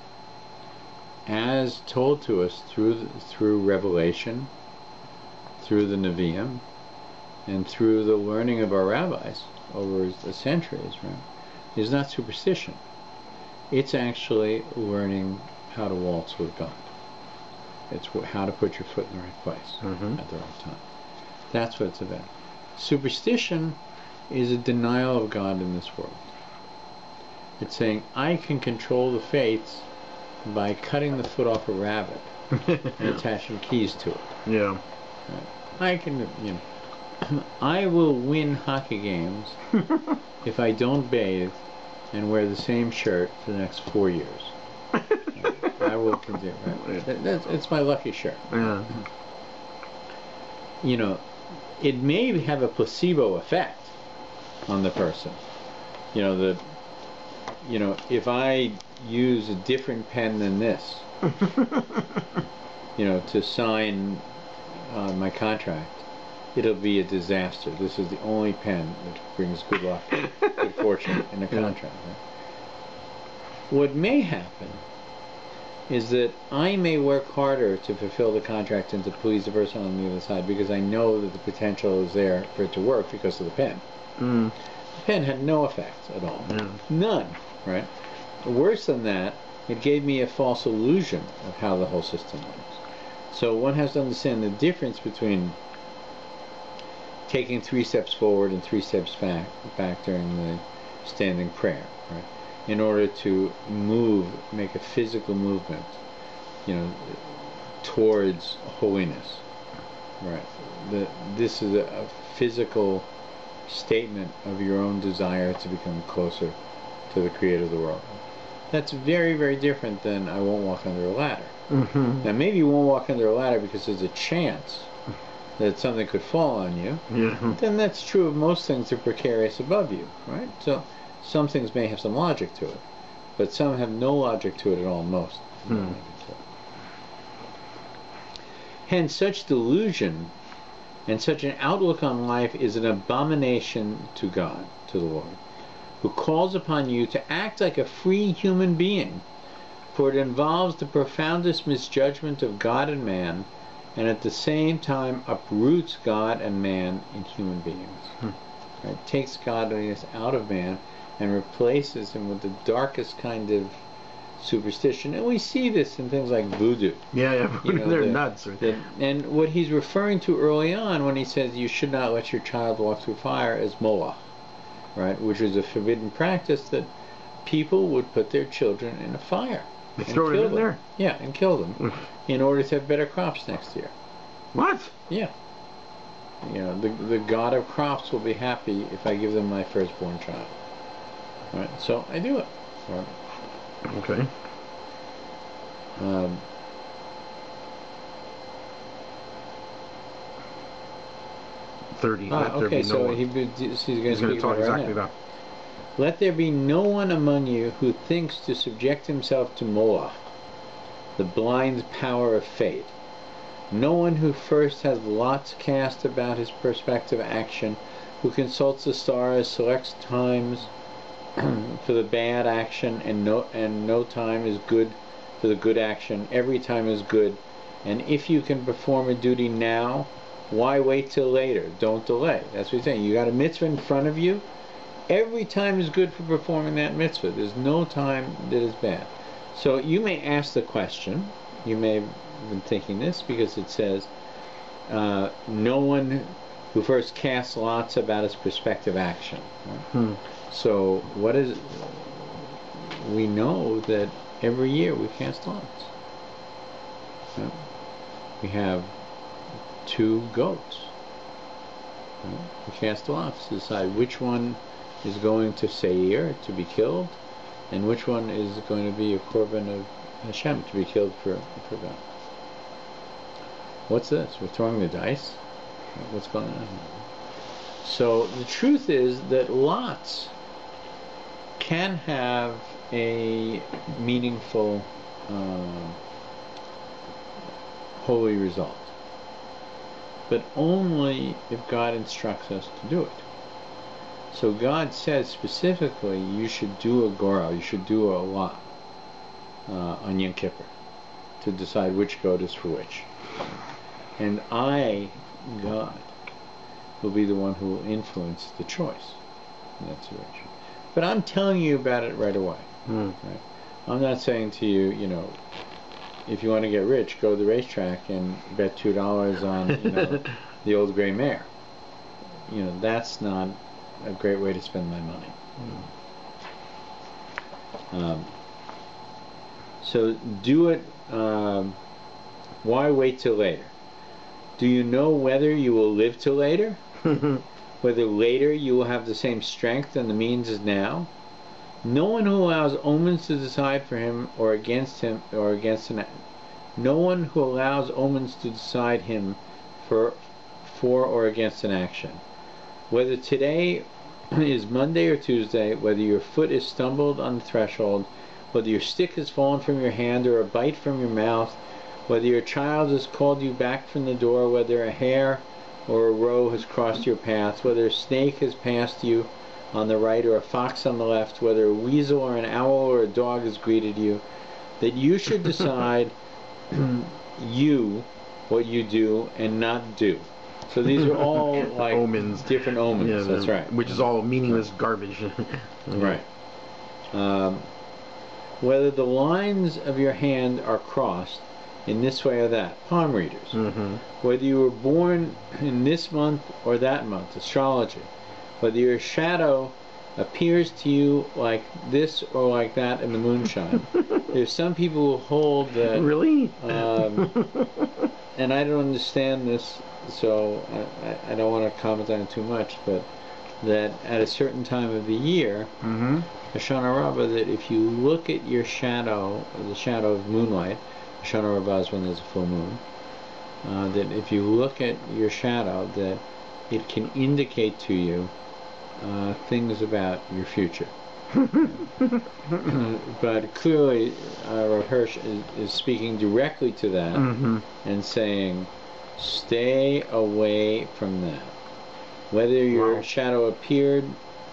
as told to us through revelation, through the Nevi'im, and through the learning of our rabbis over the centuries, right, is not superstition. It's actually learning how to waltz with God. It's how to put your foot in the right place at the right time. That's what it's about. Superstition is a denial of God in this world. It's saying, I can control the fates by cutting the foot off a rabbit and attaching keys to it. Yeah. Right? I can, I will win hockey games if I don't bathe and wear the same shirt for the next 4 years. I will continue. Right? It's my lucky shirt. Yeah. It may have a placebo effect on the person. If I use a different pen than this, to sign my contract, it'll be a disaster. This is the only pen that brings good luck, good fortune in a contract. Right? What may happen is that I may work harder to fulfill the contract and to please the person on the other side because I know that the potential is there for it to work because of the pen. The pen had no effect at all. None. Right? Worse than that, it gave me a false illusion of how the whole system works. So one has to understand the difference between taking 3 steps forward and 3 steps back during the standing prayer, right? In order to make a physical movement, towards holiness, right? This is a physical statement of your own desire to become closer to the Creator of the world. That's very, very different than I won't walk under a ladder. Now maybe you won't walk under a ladder because there's a chance that something could fall on you. Then that's true of most things that are precarious above you, right? So some things may have some logic to it, but some have no logic to it at all. Most. Hence, such delusion and such an outlook on life is an abomination to God, to the Lord, who calls upon you to act like a free human being, for it involves the profoundest misjudgment of God and man, and at the same time uproots God and man in human beings. Right? Takes godliness out of man and replaces him with the darkest kind of superstition. And we see this in things like voodoo. Yeah, they're nuts. And what he's referring to early on when he says you should not let your child walk through fire is Moloch, right? Which is a forbidden practice that people would put their children in a fire. They throw it in there? Yeah, and kill them in order to have better crops next year. What? Yeah. The god of crops will be happy if I give them my firstborn child. Right? So I do it. Right? Okay. 30. Okay, so he's going to talk exactly that. Let there be no one among you who thinks to subject himself to Moloch, the blind power of fate. No one who first has lots cast about his prospective action, who consults the stars, selects times for the bad action, and no time is good for the good action. Every time is good, and if you can perform a duty now, why wait till later? Don't delay. That's what he's saying. You got a mitzvah in front of you. Every time is good for performing that mitzvah. There's no time that is bad. So you may ask the question. You may have been thinking this because it says, no one who first casts lots about his prospective action. Right? So what is it? We know that every year we cast lots. Right? We have 2 goats. Right? We cast lots to decide which one is going to Seir to be killed, and which one is going to be a korban of Hashem to be killed for God. What's this? We're throwing the dice? What's going on? So the truth is that lots can have a meaningful holy result, but only if God instructs us to do it. So God says specifically you should do a gorah, you should do a lot on Yom Kippur to decide which goat is for which. And I, God, will be the one who will influence the choice in that situation. But I'm telling you about it right away. Right? I'm not saying to you, you know, if you want to get rich, go to the racetrack and bet $2 on, you know, the old gray mare. You know, that's not a great way to spend my money. So do it. Why wait till later? Do you know whether you will live till later? Whether later you will have the same strength and the means as now? No one who allows omens to decide for him or against him or against an no one who allows omens to decide him for or against an action. Whether today is Monday or Tuesday, whether your foot is stumbled on the threshold, whether your stick has fallen from your hand or a bite from your mouth, whether your child has called you back from the door, whether a hare or a roe has crossed your path, whether a snake has passed you on the right or a fox on the left, whether a weasel or an owl or a dog has greeted you, that you should decide what you do and not do. So these are all like omens. Different omens. Yeah, that's right. Which is all meaningless garbage. Right. Whether the lines of your hand are crossed in this way or that, palm readers. Whether you were born in this month or that month, astrology. Whether your shadow appears to you like this or like that in the moonshine. There's some people who hold that. Really? And I don't understand this, so I don't want to comment on it too much, but that at a certain time of the year, Hoshana Rabbah, that if you look at your shadow, the shadow of moonlight, Hoshana Rabbah is when there's a full moon, that if you look at your shadow, that it can indicate to you things about your future. But clearly Rav Hirsch is speaking directly to that and saying, stay away from that. Whether your shadow appeared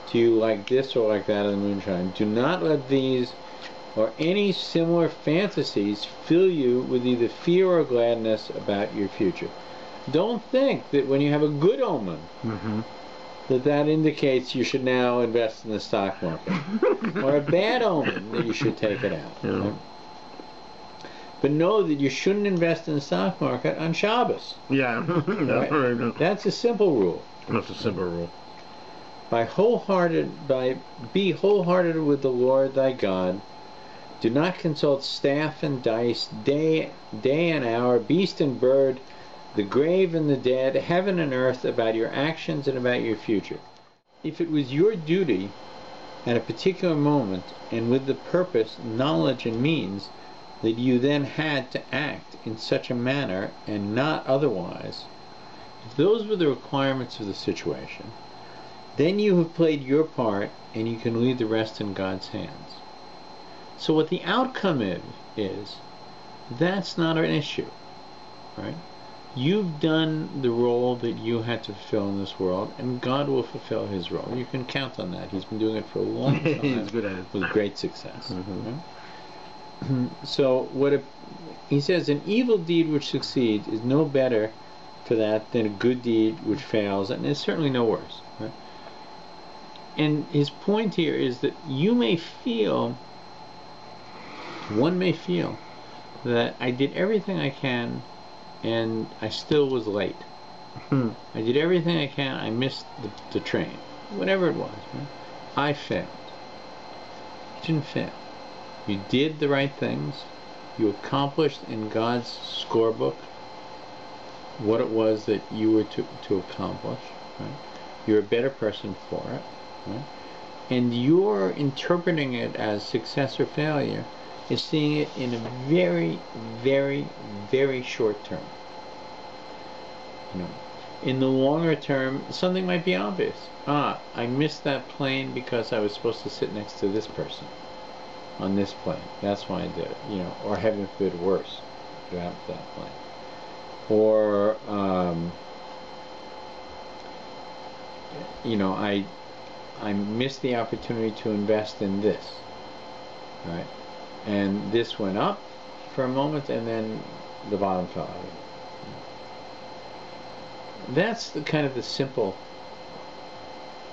to you like this or like that in the moonshine, do not let these or any similar fantasies fill you with either fear or gladness about your future. Don't think that when you have a good omen that indicates you should now invest in the stock market, or a bad omen that you should take it out. Right? But know that you shouldn't invest in the stock market on Shabbos. Yeah, right? That's a simple rule. That's a simple rule. Be wholehearted with the Lord thy God. Do not consult staff and dice, day and hour, beast and bird, the grave and the dead, heaven and earth, about your actions and about your future. If it was your duty at a particular moment, and with the purpose, knowledge, and means, that you then had to act in such a manner and not otherwise, if Those were the requirements of the situation. Then you have played your part, and you can leave the rest in God's hands. So what the outcome is that's not an issue, right? You've done the role that you had to fulfill in this world, and God will fulfill His role. You can count on that. He's been doing it for a long time. He's good at it. With great success. Mm-hmm. Right? So he says, an evil deed which succeeds is no better for that than a good deed which fails, and it's certainly no worse. Right? And his point here is that one may feel that I did everything I can and I still was late. I did everything I can, I missed the train. Whatever it was. Right? I failed. You didn't fail. You did the right things. You accomplished in God's scorebook what it was that you were to accomplish. Right? You're a better person for it. Right? And you're interpreting it as success or failure is seeing it in a very, very, very short term. In the longer term, something might be obvious. I missed that plane because I was supposed to sit next to this person on this plane. That's why I did it. Or heaven forbid worse, dropped that plane. Or I missed the opportunity to invest in this. Right? And this went up for a moment, and then the bottom fell out of it. That's the simple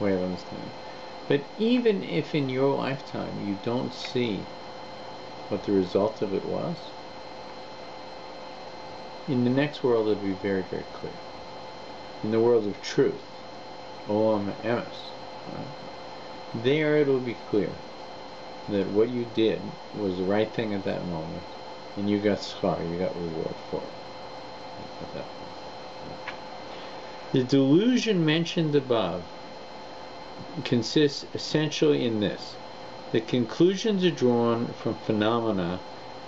way of understanding. But even if in your lifetime you don't see what the result of it was, in the next world it'll be very, very clear. In the world of truth, Olam Emes, right? There it'll be clear that what you did was the right thing at that moment, and you got schar, you got reward for it at that point. The delusion mentioned above consists essentially in this. The conclusions are drawn from phenomena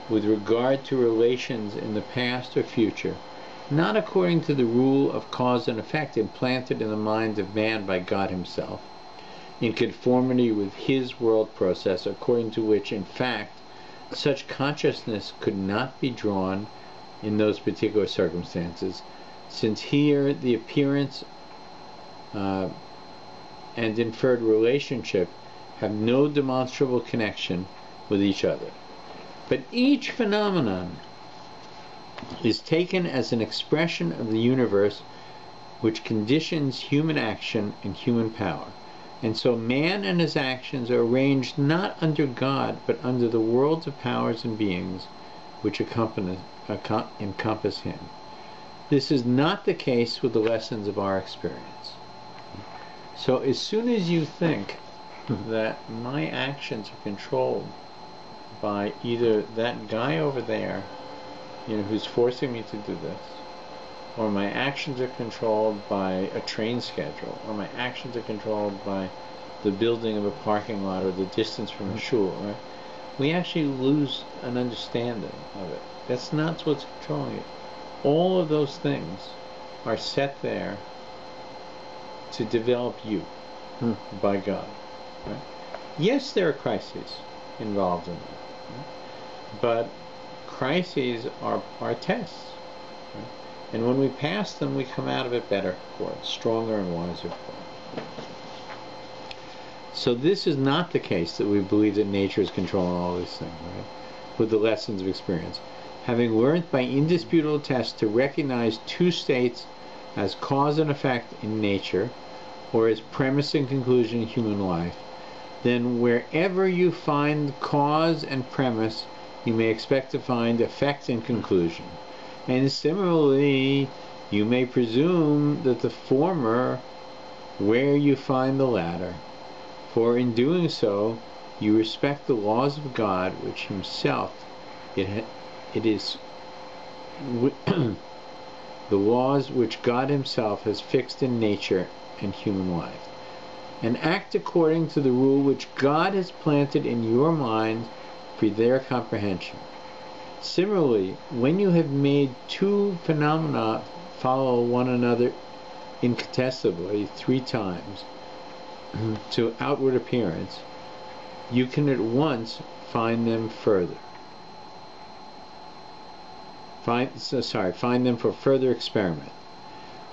with regard to relations in the past or future, not according to the rule of cause and effect implanted in the mind of man by God Himself, in conformity with His world process, according to which, in fact, such consciousness could not be drawn in those particular circumstances, since here the appearance and inferred relationship have no demonstrable connection with each other. But each phenomenon is taken as an expression of the universe which conditions human action and human power. And so man and his actions are arranged not under God, but under the worlds of powers and beings which encompass Him. This is not the case with the lessons of our experience. So as soon as you think that my actions are controlled by either that guy over there, who's forcing me to do this, or my actions are controlled by a train schedule, or my actions are controlled by the building of a parking lot or the distance from a shul, right? We actually lose an understanding of it. That's not what's controlling it. All of those things are set there to develop you by God. Right? Yes, there are crises involved in that, right? But crises are tests. Right? And when we pass them, we come out of it better for it, stronger and wiser for it. So this is not the case that we believe that nature is controlling all these things, right? With the lessons of experience. Having learned by indisputable tests to recognize two states as cause and effect in nature, or as premise and conclusion in human life, then wherever you find cause and premise, you may expect to find effect and conclusion. And similarly, you may presume that the former where you find the latter. For in doing so, you respect the laws of God, which Himself, it is the laws which God Himself has fixed in nature and human life, and act according to the rule which God has planted in your mind for their comprehension. Similarly, when you have made two phenomena follow one another incontestably 3 times to outward appearance, you can at once find them further. Find them for further experiment.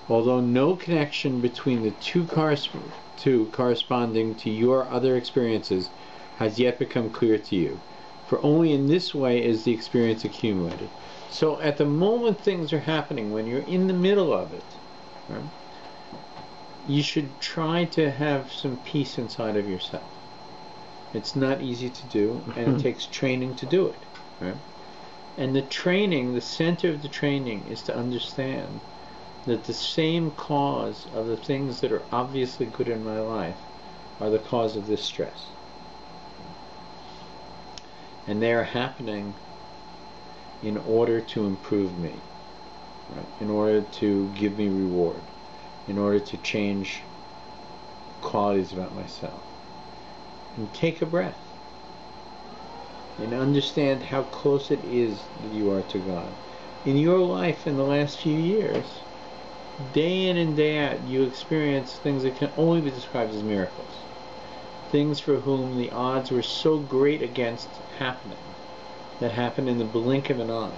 Although no connection between the two corresponding to your other experiences has yet become clear to you, for only in this way is the experience accumulated. So at the moment things are happening, when you're in the middle of it, right, you should try to have some peace inside of yourself. It's not easy to do, and it takes training to do it. Right? And the training, the center of the training, is to understand that the same cause of the things that are obviously good in my life are the cause of this stress. And they are happening in order to improve me, right? In order to give me reward, in order to change qualities about myself. And take a breath and understand how close it is that you are to God. In your life in the last few years, day in and day out, you experience things that can only be described as miracles. Things for whom the odds were so great against happening, that happen in the blink of an eye,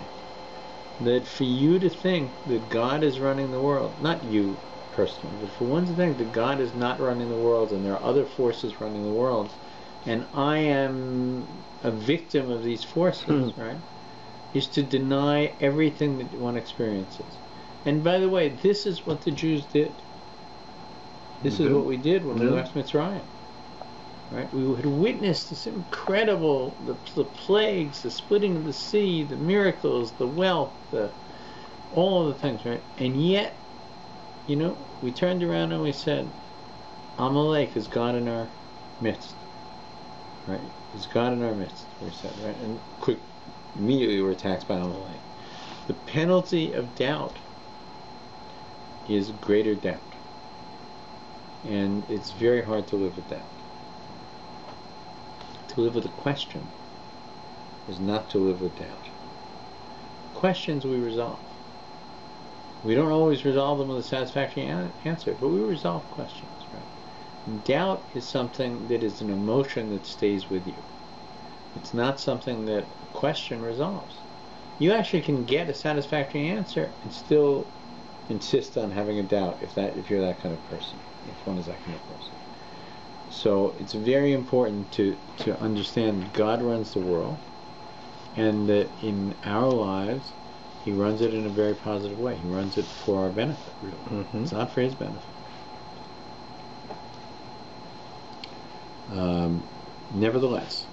that for you to think that God is running the world, not you personally, but for one to think that God is not running the world and there are other forces running the world, and I am a victim of these forces, right, is to deny everything that one experiences. And by the way, this is what the Jews did. This is what we did when we left Mitzrayim. Right? We had witnessed this incredible, the plagues, the splitting of the sea, the miracles, the wealth, all of the things, right? And yet, you know, we turned around and we said, Amalek is God in our midst. Right? Is God in our midst, we said, right? And immediately we're attacked by Amalek. The penalty of doubt is greater doubt. And it's very hard to live with doubt. To live with a question is not to live with doubt. Questions we resolve. We don't always resolve them with a satisfactory answer, but we resolve questions. Right? Doubt is something that is an emotion that stays with you. It's not something that a question resolves. You actually can get a satisfactory answer and still insist on having a doubt if you're that kind of person, if one is that kind of person. So it's very important to understand that God runs the world, and that in our lives He runs it in a very positive way. He runs it for our benefit, really. It's not for His benefit. Nevertheless,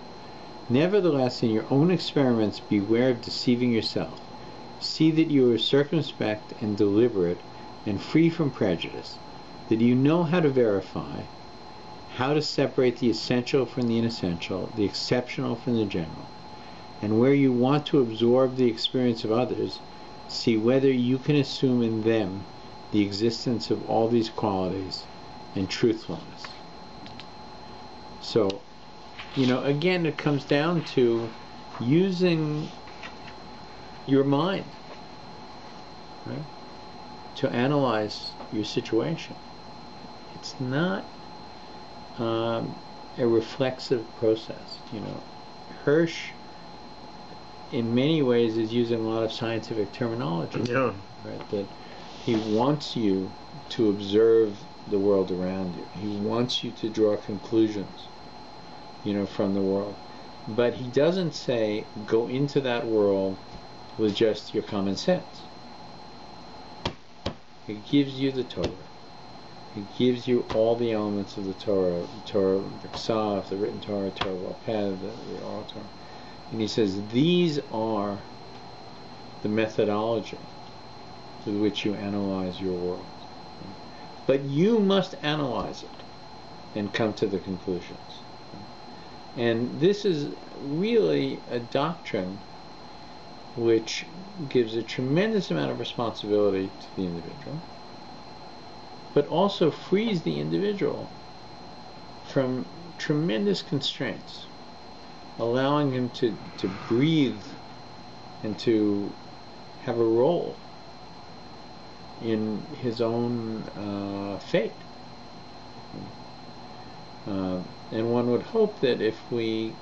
in your own experiments, beware of deceiving yourself. See that you are circumspect and deliberate and free from prejudice, that you know how to verify, how to separate the essential from the inessential, the exceptional from the general. And where you want to absorb the experience of others, see whether you can assume in them the existence of all these qualities and truthfulness. So, you know, again, it comes down to using your mind, right, to analyze your situation. It's not a reflexive process. You know, Hirsch, in many ways, is using a lot of scientific terminology. Yeah. Right? That he wants you to observe the world around you. He wants you to draw conclusions, you know, from the world. But he doesn't say go into that world with just your common sense. He gives you the Torah. He gives you all the elements of the Torah, the Ksav, the written Torah, Torah Bal-Peh, the oral Torah. And he says these are the methodology with which you analyze your world. But you must analyze it and come to the conclusions. And this is really a doctrine which gives a tremendous amount of responsibility to the individual, but also frees the individual from tremendous constraints, allowing him to breathe and to have a role in his own fate. And one would hope that if we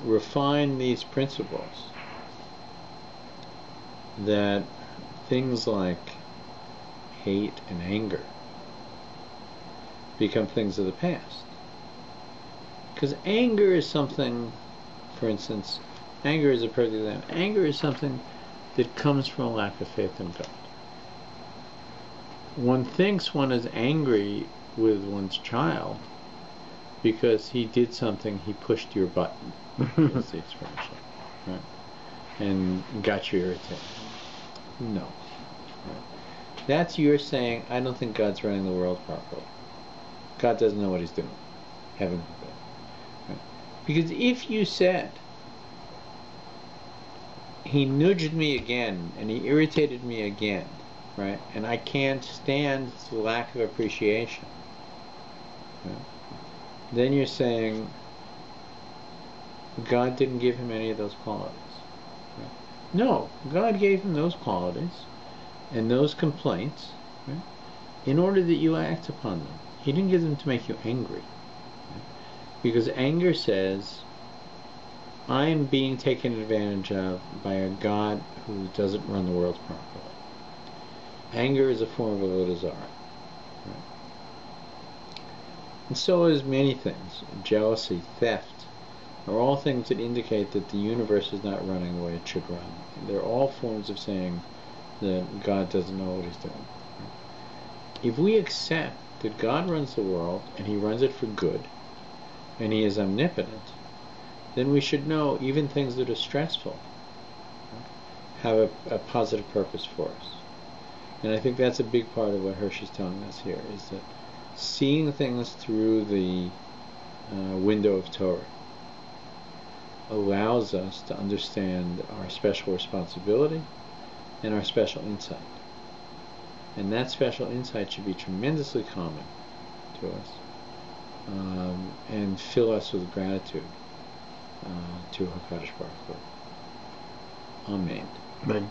refine these principles, that things like hate and anger become things of the past. Because anger is something, for instance, anger is a perfect example. Anger is something that comes from a lack of faith in God. One thinks one is angry with one's child because he did something, he pushed your button, is the expression, right? And got you irritated. No. Right? That's your saying, I don't think God's running the world properly. God doesn't know what he's doing. Heaven forbid. Right? Because if you said, he nudged me again, and he irritated me again, right? And I can't stand the lack of appreciation. Right? Then you're saying God didn't give him any of those qualities. Right? No, God gave him those qualities and those complaints, right, in order that you act upon them. He didn't give them to make you angry. Right? Because anger says, I am being taken advantage of by a God who doesn't run the world properly. Anger is a form of avodah zarah. Right? And so is many things. Jealousy, theft, are all things that indicate that the universe is not running the way it should run. They're all forms of saying that God doesn't know what he's doing. Right? If we accept that God runs the world, and he runs it for good, and he is omnipotent, then we should know even things that are stressful have a positive purpose for us. And I think that's a big part of what Hirsch is telling us here, is that seeing things through the window of Torah allows us to understand our special responsibility and our special insight. And that special insight should be tremendously calming to us and fill us with gratitude to HaKadosh Baruch Hu. Amen. Amen.